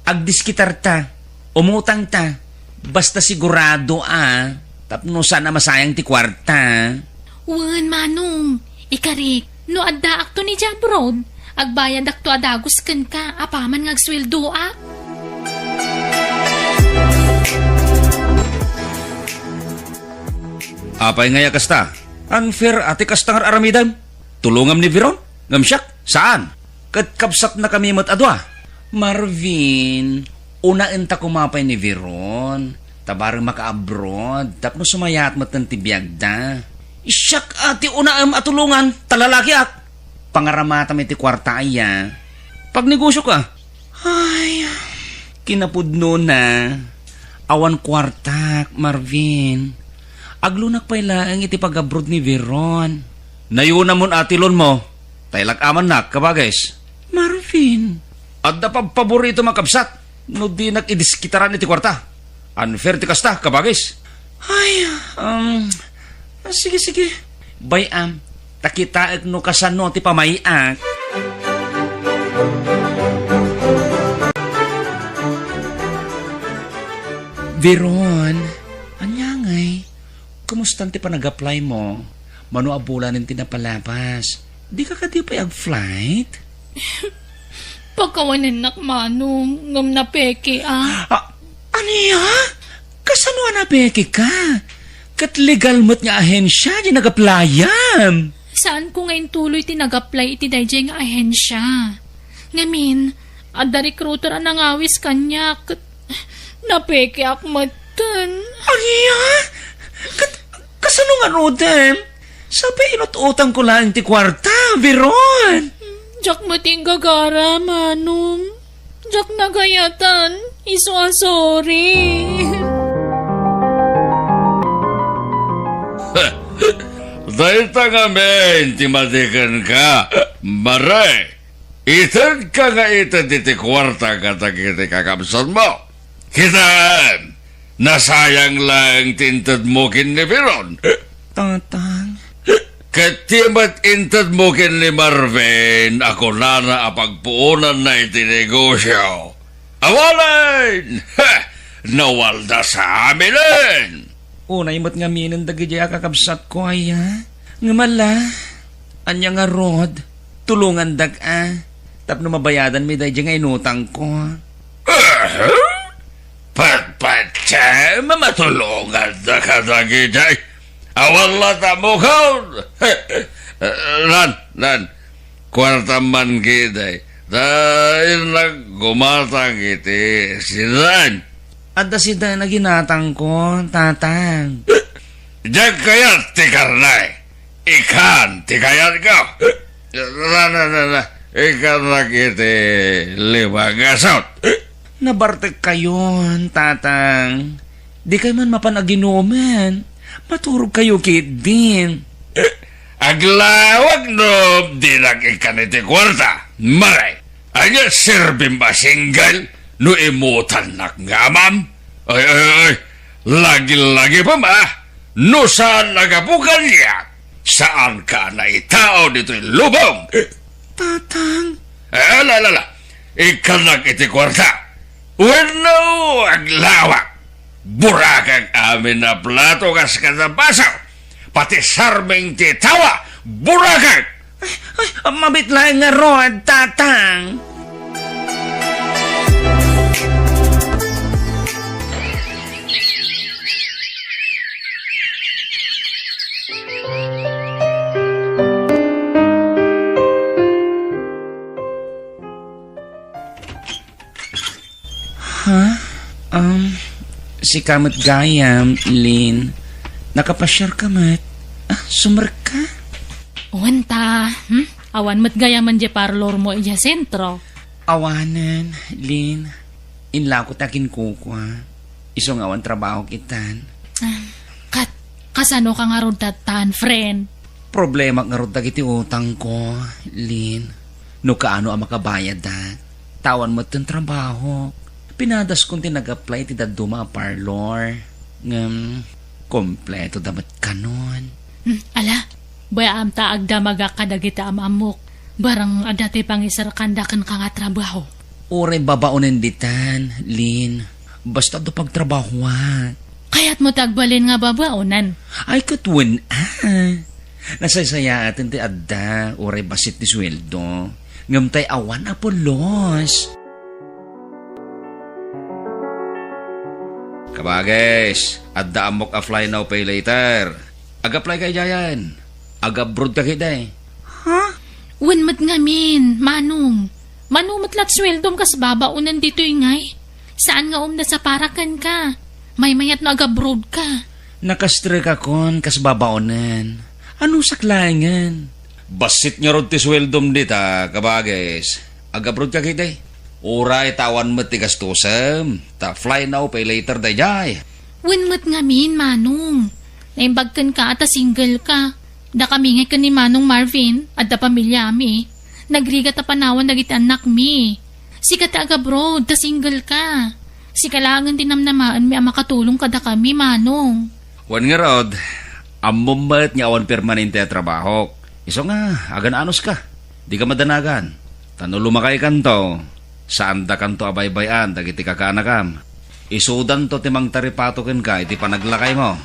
Speaker 9: Agdiskitar ta. Umutang ta. Basta sigurado tapno sana masayang ti kwarta.
Speaker 1: Wan, Manong. Ikarik, no adda akto ni abroad. Agbayad akto adagos kan ka. Apaman nga agsweldo
Speaker 9: Apay nga kasta. Unfair ati kastangar aramidam. Tulungam ni Viron. Ngamsyak. Saan? Katkapsat na kami adwa. Marvin, una enta kumapay ni Viron. Tabarang maka-abroad. Tapno sumayat mat ng tibiyagda. Isyak ati una atulungan. Talalaki pangaramata may ti kwarta aya. Pag negosyo ka. Ay, kinapudno na. Awan kwartak, Marvin. Aglunak pa ilang iti pag-abroad ni Veron. Nayuna mon atilon mo. Taylak aman nak, kabagais. Marvin. At da paborito makabsat. No di nakidiskitaran iti kwarta. Unfair ti kasta, kabagais. Ay, sige. Bayam, takitaek no kasano ti pamayak. Veron, anyangay. Kumusta ti pa nag-apply mo? Mano abulanin ti napalapas. Di ka kadi pa flight?
Speaker 1: Pagkawanan nak, Manong. Ngam na peke
Speaker 9: Aniya? Kasano na peke ka? Kat legal mo't nga ahensya di nag-applyam.
Speaker 1: Saan ko ngayon tuloy tinag-apply iti dayjay nga ahensya? Ngamin, adda recruiter ang nangawis kanya. Napeke akmatan.
Speaker 9: Aniya? Kasano nga rodem? Sabi inut-utang ko lang ti kwarta, Veron.
Speaker 1: Jak mating gagara, Manong. Jak nagayatan. Iso sorry.
Speaker 2: Dahil nga men, timadikan ka. Maray, itad ka nga itad iti kwarta katag iti kakamsan mo. Kitaan, nasayang lang tintad mo kin ni Veron.
Speaker 9: Tatang.
Speaker 2: Katimat intad mo kin ni Marvin, ako na apagpuunan na iti negosyo. Awalan! Nawalda sa aminin!
Speaker 9: Unay mo't nga minin dagidya kakabsat ko aya. Ngamala, anya nga rod, tulungan tapno mabayadan mi dahil nga inutang ko.
Speaker 2: Patpatsa, mamatulungan na ka dagidya. Awala ta mo kaon! Lan, kwarta man giday. Dahil naggumatang iti sinan.
Speaker 9: Adda si na ginatang ko, tatang.
Speaker 2: Diyan kayat ti karnay. Ikan ti kayat ka. Ikan iti limang asot.
Speaker 9: Nabartek kayon, tatang. Di kayo man mapanaginuman. Maturog kayo kit din.
Speaker 2: Aglawag no, di lang ikan iti kwarta. Maray, anya sirbim ba singgal? No imutan nak ngamam? Ay, lagi-lagi pa ma? No saan nagabukan niya? Saan ka na itao dito'y lubong?
Speaker 9: Tatang.
Speaker 2: Lala, ikanak iti kwarta. Wano aglawak. Burakang amin na plato kas katabasaw. Pati sarming titawa, burakang.
Speaker 9: Ay, mabitlaing nga rod, tatang. Si Kamat Gayam, Lin. Nakapasyar ka, Mat. Sumar ka?
Speaker 1: Wanta, Awan mo't gaya man di parlor mo iya sentro.
Speaker 9: Awanan, Lin. Inlakot akin kukwa. Isong awan trabaho kitan.
Speaker 1: Kasano ka nga ron tatan, friend?
Speaker 9: Problema nga ron dagiti utang ko, Lin. No kaano ang makabayad dat. Tawan mo itong trabaho. Pinadas kong tinag-apply ti daduma parlor. Kompleto damat kanon.
Speaker 1: Ala, baya am taag damaga kadagiti amamok. Barang adati pang isarakandakan ka nga trabaho.
Speaker 9: Ure babaonin ditan, Lin. Basta do pagtrabahuan.
Speaker 1: Kaya't mo tagbalin nga babaonan.
Speaker 9: Ay katwin Nasaysaya atin ti adda. Ure basit ti sweldo. Ngamtay awan apolos. Kabagis, adda amok a-fly now pay later.Ag-apply kay Jayan.Ag-abroad ka kiday.
Speaker 1: Wen mat ngamin, manong. Manong matlat sweldom kas babaunan dito ingay. Saan nga na sa parakan ka? May mayat na agabroad ka.
Speaker 9: Nakastre ka kon kas babaonan. Ano saklangan? Basit nga rod ti sweldom dita, kabagis. Agabroad ka kiday. Uray tawan mo ti gastusam. Ta fly now pay later day jay.
Speaker 1: Wen mat ngamin, manong. Naimbagkan ka at single ka. Da kami ngay ka ni Manong Marvin at da pamilya mi. Nagrigat ta panawan dagiti anak mi. Si ka ta agabroad, ta single ka. Si kalangan dinamnamaan mi ang makatulong kada kami, Manong.
Speaker 9: Wan nga rod, amumat nga awan permanente a trabaho. Iso nga, agan anos ka. Di ka madanagan. Tano lumakay kanto. Saan da kanto abay-bayan, dagiti kakanakam. Isudan to timang taripatoken ka, iti panaglakay mo.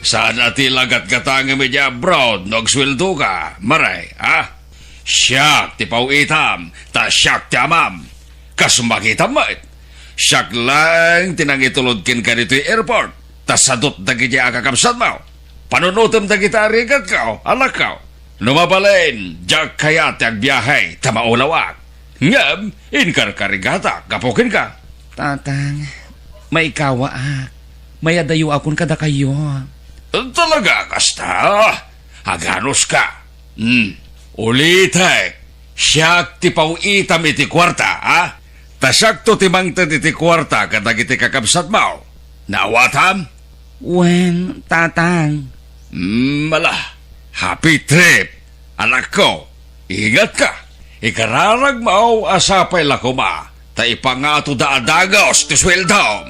Speaker 9: Saan ati lagat katang medya abroad, nagsweldo ka, maray, ha? Siyak ti pauitam, ta siyak ti amam. Kasumakitam mo, siyak lang tinangitulod kin ka dito airport, ta sadot dagiti akakamsat mo. Panunutom dagiti arigat ka, alak ka. Lumabalain, jak kaya ti agbiyahay, ta maulawak. Ngam, inkarkarigata, kapukin ka. Tatang, may kawaak. May adayo akon kada kayo. Talaga, kasta? Haganos ka. Ulitay, siyak ti pauitam iti kwarta, ha? Tasak to timang iti kwarta kadag iti kakabsat mo. Nawatam? Wen, tatang. Mala, happy trip. Anak ko, ingat ka. Ikararag mo asapay lakuma. Ta ipangato da adagos ti sweldom.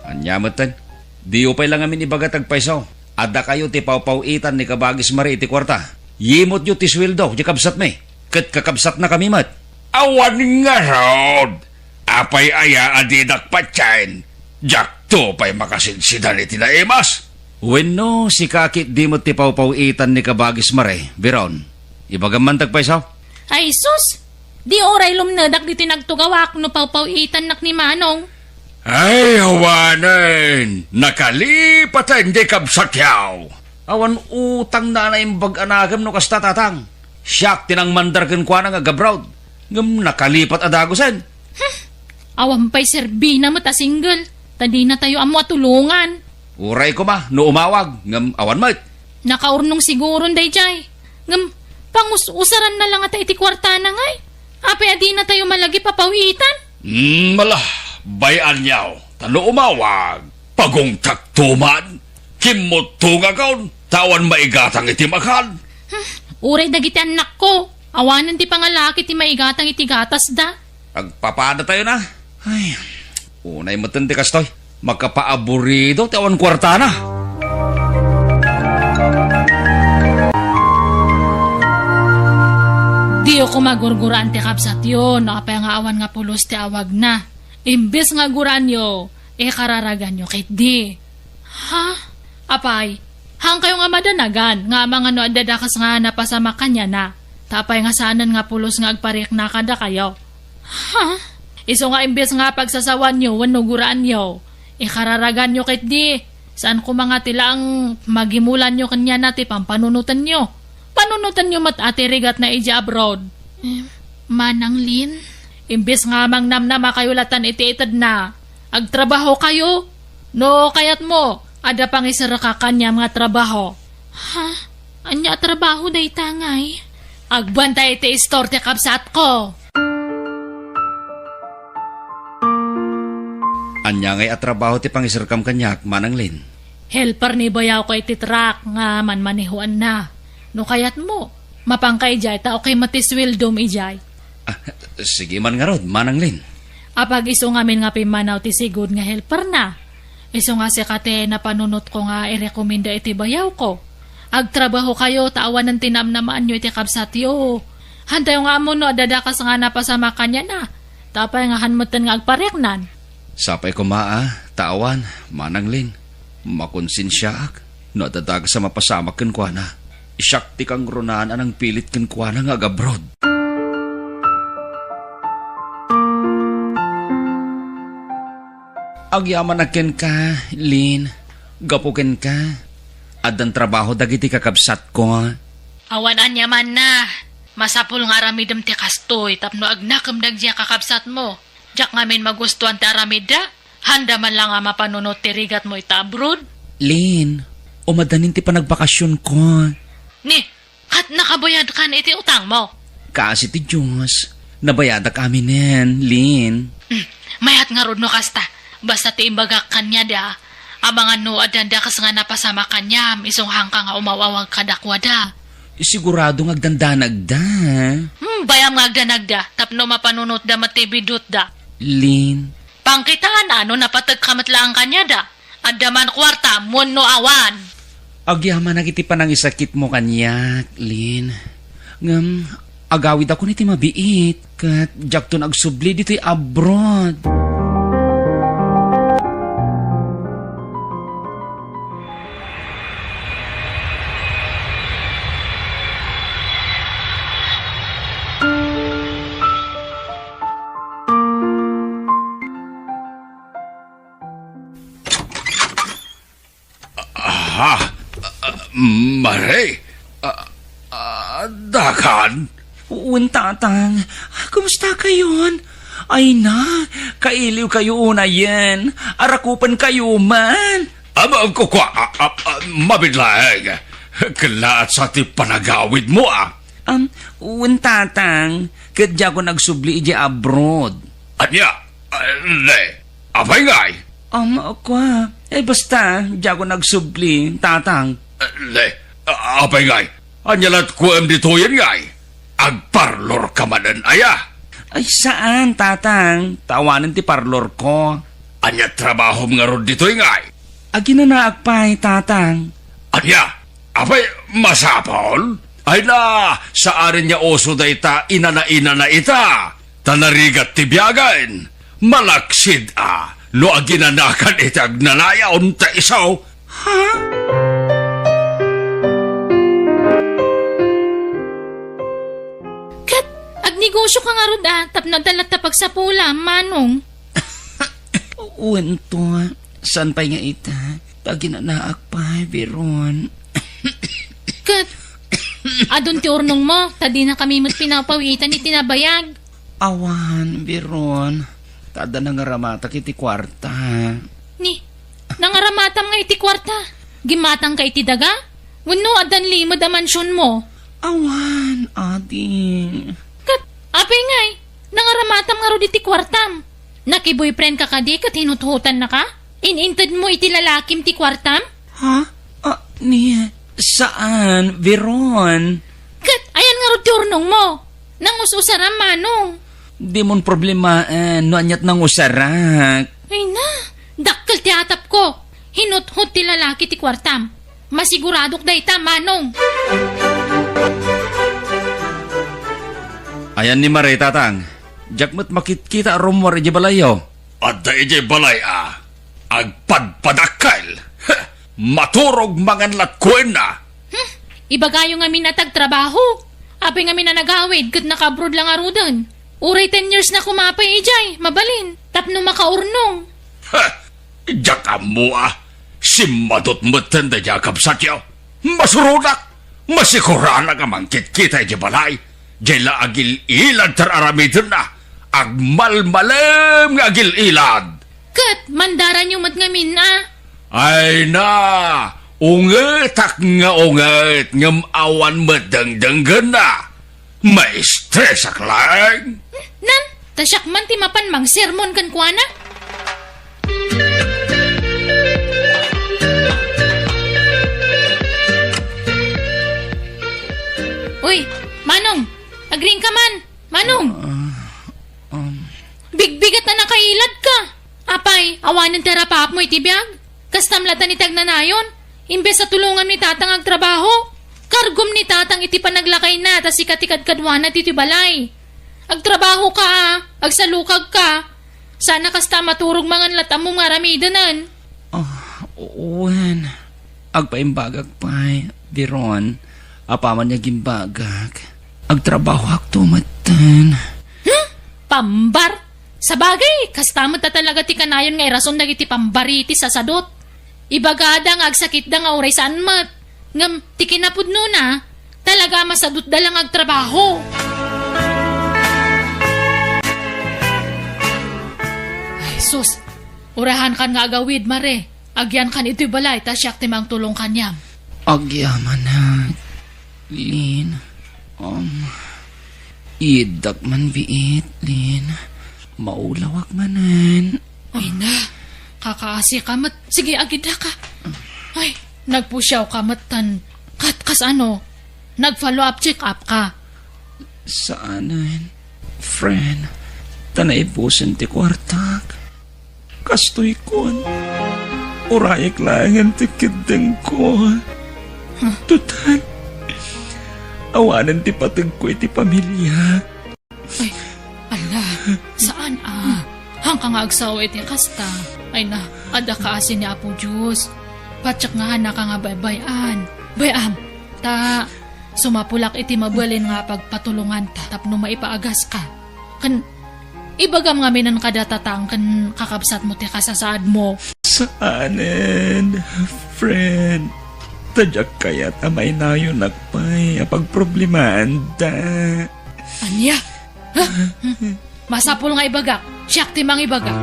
Speaker 9: Anyamatan, di upay lang amin ibagat agpaisaw. Ada kayo ti pawpawitan ni kabagis mari iti kwarta. Yimot yu ti sweldo, di kabsat me. Kat kakabsat na kami mat. Awan nga rod. Apay aya adidak patsain. Jak to pa'y makasinsidan iti na imas. Wenno, si kakit di mo ti pawpawitan ni kabagis mari, Biron. Ibagaman tagpaisaw.
Speaker 1: Ay sus, di oray lumnadak di tinagtugawak no pawpawitan nak ni Manong.
Speaker 2: Ay, awanan! Nakalipat hindi kabsakyaw!
Speaker 9: Awan utang na na imbag anagam no kasta tatang. Siyak tinang mandargan kwa nga agabroad. Ngam nakalipat adagosan.
Speaker 1: Awan pa'y serbina mo ta single. Tadi na tayo amo atulungan.
Speaker 9: Uray ko ma, no umawag. Ngam awan mat.
Speaker 1: Nakaurnong siguro day jay. Ngam, pangus-usaran na lang ata iti kwarta na ngay. Apay adi na tayo malagi papawitan.
Speaker 2: Malah! Bayan yaw, talo umawag. Pagong taktuman, kimutong akaw, tawan maigatang iti makan.
Speaker 1: Uray dagiti anak ko. Awanan ti pangalaki ti maigatang iti gatas da.
Speaker 9: Agpapada tayo na. Ay, unay matindi kastoy. Magkapaaburido, tawan kwarta na.
Speaker 1: Di ako magurguraan ti kapsat yun. Nakapay nga awan nga pulos ti awag na. Imbes nga guranyo, kararagan nyo kit di. Ha? Apay, hang kayo nga madanagan, nga mga no adadakas nga napasama kanya na. Tapay nga saanan nga pulos nga agparik na kada kayo. Ha? Iso nga imbes nga pagsasawan nyo, wanuguraan nyo. Ikararagan nyo kit di. Saan ko mga tilang magimulan nyo kanya nati pampanunutan nyo. Panunutan nyo mat atirigat na ija abroad.
Speaker 8: Manang Lin?
Speaker 1: Imbes nga mang namnama kayo latan iti-itad na. Agtrabaho kayo. No, kayat mo. Ada pang isara ka kanya mga trabaho.
Speaker 8: Ha? Anya trabaho day tangay?
Speaker 1: Agbantay iti istorte kapsat ko.
Speaker 9: Anya ngay atrabaho ti pangisirkam kanyak, Manang Lin.
Speaker 1: Helper ni bayaw ko iti truck nga manmanihuan na. No kayat mo. Mapangkay jay ta okay matiswildom ijay.
Speaker 9: Sige man nga rod, Manang Lin.
Speaker 1: Apag iso ngamin nga pimanaw ti sigod nga helper na. Iso nga si kate na panunot ko nga irekomenda iti bayaw ko. Agtrabaho kayo, tawan ng tinamnamaan nyo iti kabsatyo. Hantay nga mo no, dadakas nga napasama kanya na. Tapay nga hanmutan nga agpareknan.
Speaker 9: Sapay ko tawan, Manang Lin. Makonsensya ak, no dadag sa mapasama ken kwa na. Isyak ti kang runaan anang pilit ken kwa na nga agabrod. Agyaman aken ka, Lin. Gapuken ka. Adan trabaho dagiti kakabsat ko.
Speaker 1: Awanan niya man na. Masapul nga aramidem ti kastoy, tapno agnakam dagdiya kakabsat mo. Diyak ngamin magustuhan ti aramida. Handa man lang nga mapanunot ti rigat mo ita abroad.
Speaker 9: Lin, umadanin ti panagbakasyon ko.
Speaker 1: Ni, kat nakabayad ka na iti utang mo.
Speaker 9: Kasi ti Diyos, nabayada kami nen, Lin.
Speaker 1: Mayat nga rod no kasta. Basta ti imbagak kanya da. Abangan no adanda kas nga napasama kanya. Isong hangka nga umawawag kadakwada.
Speaker 9: Sigurado ngagdandanag da.
Speaker 1: Bayam nga agdanagda. Tapno mapanunot da matibidot da.
Speaker 9: Lin,
Speaker 1: Pangkitaan ano napatag kamatlaan kanya da. Adaman kwarta, muno awan.
Speaker 9: agyaman nagiti panang isakit mo kanyak, Lin. Ngam, agawid ako niti mabiit. Kat jakton agsubli dito'y abroad.
Speaker 2: Mare, dakan.
Speaker 9: Tatang, kumusta kayon? Ay na, kailiw kayo una yan. Arakupan kayo man.
Speaker 2: Ko kwa, mabidlaeng. Kalaat sa ti panagawid mo
Speaker 9: Tatang, kadya ko nagsubli iji abroad.
Speaker 2: Anya, le, apay ngay.
Speaker 9: Kwa, basta, diya ko nagsubli, tatang.
Speaker 2: Le, apay ngay. Anyalat ko dito yan ngay. Agparlor ka manan aya.
Speaker 9: Ay, saan, tatang? Tawanan ti parlor ko.
Speaker 2: Anya trabaho nga ron dito ngay.
Speaker 9: Aginanaak pa, tatang.
Speaker 2: Anya, apay masapol? Ay na, saarin niya oso da ita, inana na ita. Tanarigat ti biyagan. Malaksid no aginanakan itag nanayaon ta isaw.
Speaker 9: Ha?
Speaker 8: Agnegosyo ka nga ron tapno dalata pagsapula, manong.
Speaker 9: Uwento, saan pa nga ita? Paginanaak pa, Veron.
Speaker 8: Kat, adon ti urnong mo, tadi na kami mo't pinapawitan ni tinabayag.
Speaker 9: Awan, Veron. Tada na nga ramata kiti kwarta.
Speaker 8: Ni, nangaramatam nga iti kwarta. Gimatang ka iti daga? Wano adan limod a mansyon mo?
Speaker 9: Awan, ading.
Speaker 8: Kat, apay ngay, nangaramatam nga ro iti kwartam. Nakiboyfriend ka kadi kat hinuthutan na ka? Inintad mo iti lalakim ti kwartam?
Speaker 9: Ha? Saan, Veron?
Speaker 8: Kat, ayan nga ro ti urnong mo. Nangususaram, manong.
Speaker 9: Di mon problemaan, no anyat nang usarak.
Speaker 8: Ay na, dakkel ti atap ko. Hinuthut ti lalaki ti kwartam. Masiguradok day ta, manong.
Speaker 9: Ayan ni Maray, tatang. Jakmat makitkita rumor iji balayo.
Speaker 2: At da ije balay agpadpadakal. Maturog mangan latkuen na.
Speaker 8: Ibagayo nga minatag trabaho. Apay nga nagawid, kat naka-abroad lang arudan. Uray 10 years na kumapay ijay, mabalin. Tapno makaurnong.
Speaker 2: Ha! Jakam mo si madot matan da jakab satyo. Masurudak! Masikurana ka mangkit kita di balay. Jela agil ilad tar aramidin na. Agmalmalem nga agil ilad.
Speaker 8: Kat, mandaran yung matngamin
Speaker 2: Ay na! Ungetak nga unget ngam awan madangdanggan na. May stress ak lang.
Speaker 8: Nan, tasyak man ti mapan mang sermon kan kuana. Uy, Manong, agring ka man. Manong. Bigbigat na nakailad ka. Apay, awanan terapap mo itibiyag. Kastamlatan ni tagnanayon. Imbes sa tulungan ni tatang agtrabaho. Kargom ni tatang iti panaglakay na tas ikatikad kadwana ti balay. Agtrabaho ka agsalukag ka. Sana kasta maturog mangan latam mo nga ramidanan.
Speaker 9: Uwan. Agpaimbagag pa'y, Biron. Apaman niya gimbagag. Agtrabaho aktumatan.
Speaker 8: Pambar? Sa bagay, kastamot na talaga ti kanayon nga irason nagiti pambariti sa sadot. Ibagada nga agsakit da nga uray saan mat. Ngam, ti kinapudno na, talaga masadot da lang agtrabaho. Ay, sus, urahan kan nga agawid, mare. Agyan kan ito'y balay, ta siyak timang tulong kanyam.
Speaker 9: Agyaman na. Lin. Idak man biit, Lin. Maulawak manan.
Speaker 8: Ay na, kakaasi kamat. Sige, agida ka. Ay, nagpusyaw kamatan. Kas ano, nag-follow up, check up ka.
Speaker 9: Saanan? Friend, tanay busan ti kwartak. Kastoy kon. Urayik lang ang tikideng ko. Tutan. Awanan ti patag ko iti pamilya.
Speaker 8: Ay, ala, saan Hanggang nga agsawa iti kasta. Ay na, ada kaasin ni Apo Diyos. Patsak nga na ka nga baybayan. Bayam, ta, sumapulak iti mabalin nga pagpatulungan ta tapno maipaagas ka. Kan, ibagam nga minan kadatatang kan kakabsat mo ti kasasaad mo.
Speaker 9: Saanan, friend. Tadyak kaya tamay na yun nagpay apagproblimaan da.
Speaker 8: Anya? Ha? Masapul nga ibagak. Siyak timang ibagak.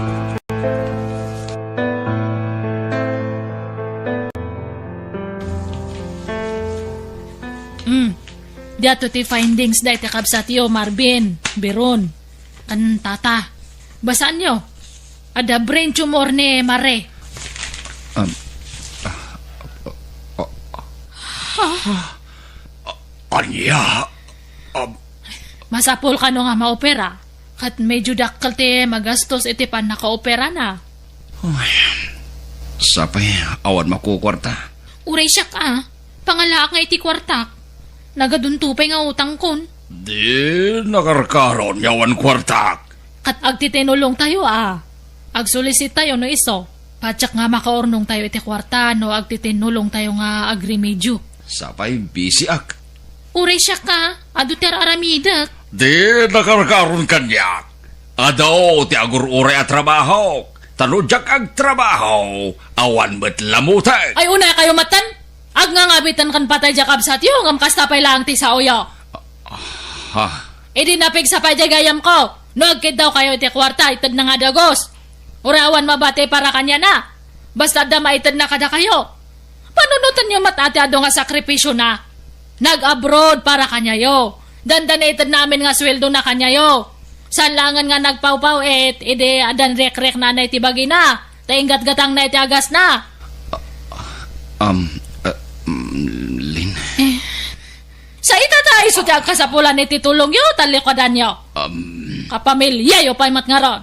Speaker 8: Dato ti findings da iti kabsat yo, Marvin, Biron, kan tata. Basaan nyo? Ada brain tumor ni Mare.
Speaker 2: Anya?
Speaker 8: Masapul ka no nga maopera. Kat medyo dakkel ti magastos iti pan nakaopera na.
Speaker 9: Sapay, awan makukwarta.
Speaker 8: Uray siya ka, pangalaak nga iti kwartak. Nagaduntupay nga utang kon.
Speaker 2: Di nakarkaron yawan kwartak.
Speaker 8: Kat agtitinulong tayo Agsulisit tayo no iso. Patsak nga makaornong tayo iti kwarta no agtitinulong tayo nga agrimedyo.
Speaker 9: Sapay, busy ak.
Speaker 8: Uray siya ka, aduter aramidak.
Speaker 2: Di nakarkaron kanyak. Adaw ti agur-uray at trabaho. Tanudyak ag trabaho. Awan met lamutay.
Speaker 8: Ay una kayo matan. Ag nga ngabitan kan patay jakab sa tiyo ngam kastapay lang ti sa uyo.
Speaker 9: Ha?
Speaker 8: Idi napig sa padyagayam ko. No agkid daw kayo iti kwarta itad na nga dagos. Urawan mabate para kanya na. Basta da maitad na kada kayo. Panunutan nyo matati ado nga sakripisyo na. Nag-abroad para kanya yo. Dandan itad namin nga sweldo na kanya yo. Sanlangan nga nagpawpaw ide adan rek-rek na iti bagi na. Taingat-gatang na iti agas na.
Speaker 9: Lin.
Speaker 8: Sa itatay so tiag kasapulan iti tulong yo talikodan yo. Kapamilya yo pay matngaron.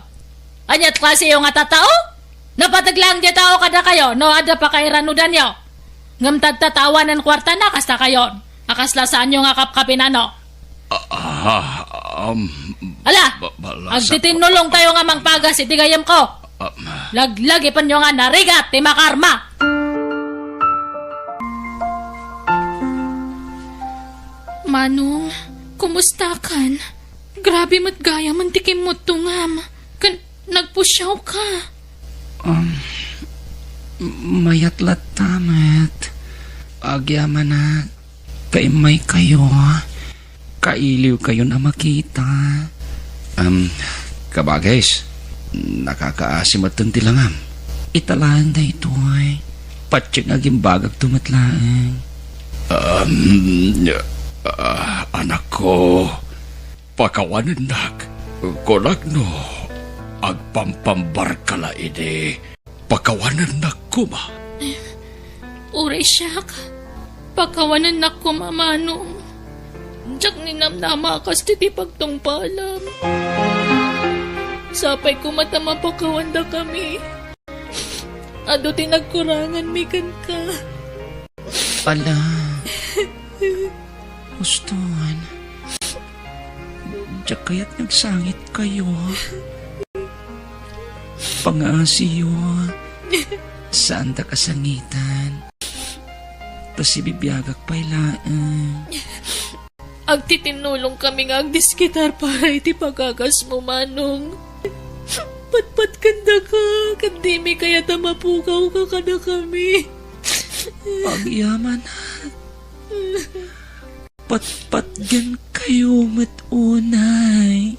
Speaker 8: Anyat klase yo nga tatao? Napataglang di tao kada kayo no ada pa kay ranudan yo. Ngam tatawanan kwarta na kasta kayon. Akasla saan nyo nga kapkapinano? Ala, agtitinulong tayo nga mangpagas iti gayam ko. Laglag ipan nyo nga narigat ti makarma. Manong, Kumusta kan? Grabe mat gaya man tikim mo tungam. Kan nagpusyaw ka.
Speaker 9: Mayat latamet. Agyaman na kaimay kayo. Kailiw kayo na makita. Kabagays, nakakaasim at tilangam. Italaan na ito ay patsing aging bagag tumatlaan.
Speaker 2: Anak ko, pakawanan nak, konak no, agpampambar kala ini, pakawanan nak ko ma.
Speaker 8: Uray siyak. Pakawanan na ko mamanong. Diyak ninamnama kas titi pagtungpalam. Sapay ko matama pakawanda kami. Ado tinagkurangan mikan ka.
Speaker 9: Ala. Gustuhan. Diyak kaya't nagsangit kayo. Pangasiyo. Saan ta kasangitan? Tas ibibiyagak pailaan.
Speaker 8: Agtitinulong kami nga agdiskitar para iti pagagas mo manong. Patpat kanda ka. Kandimi kaya tamapukaw ka kada kami.
Speaker 9: Pagyaman. Patpat gan kayo matunay.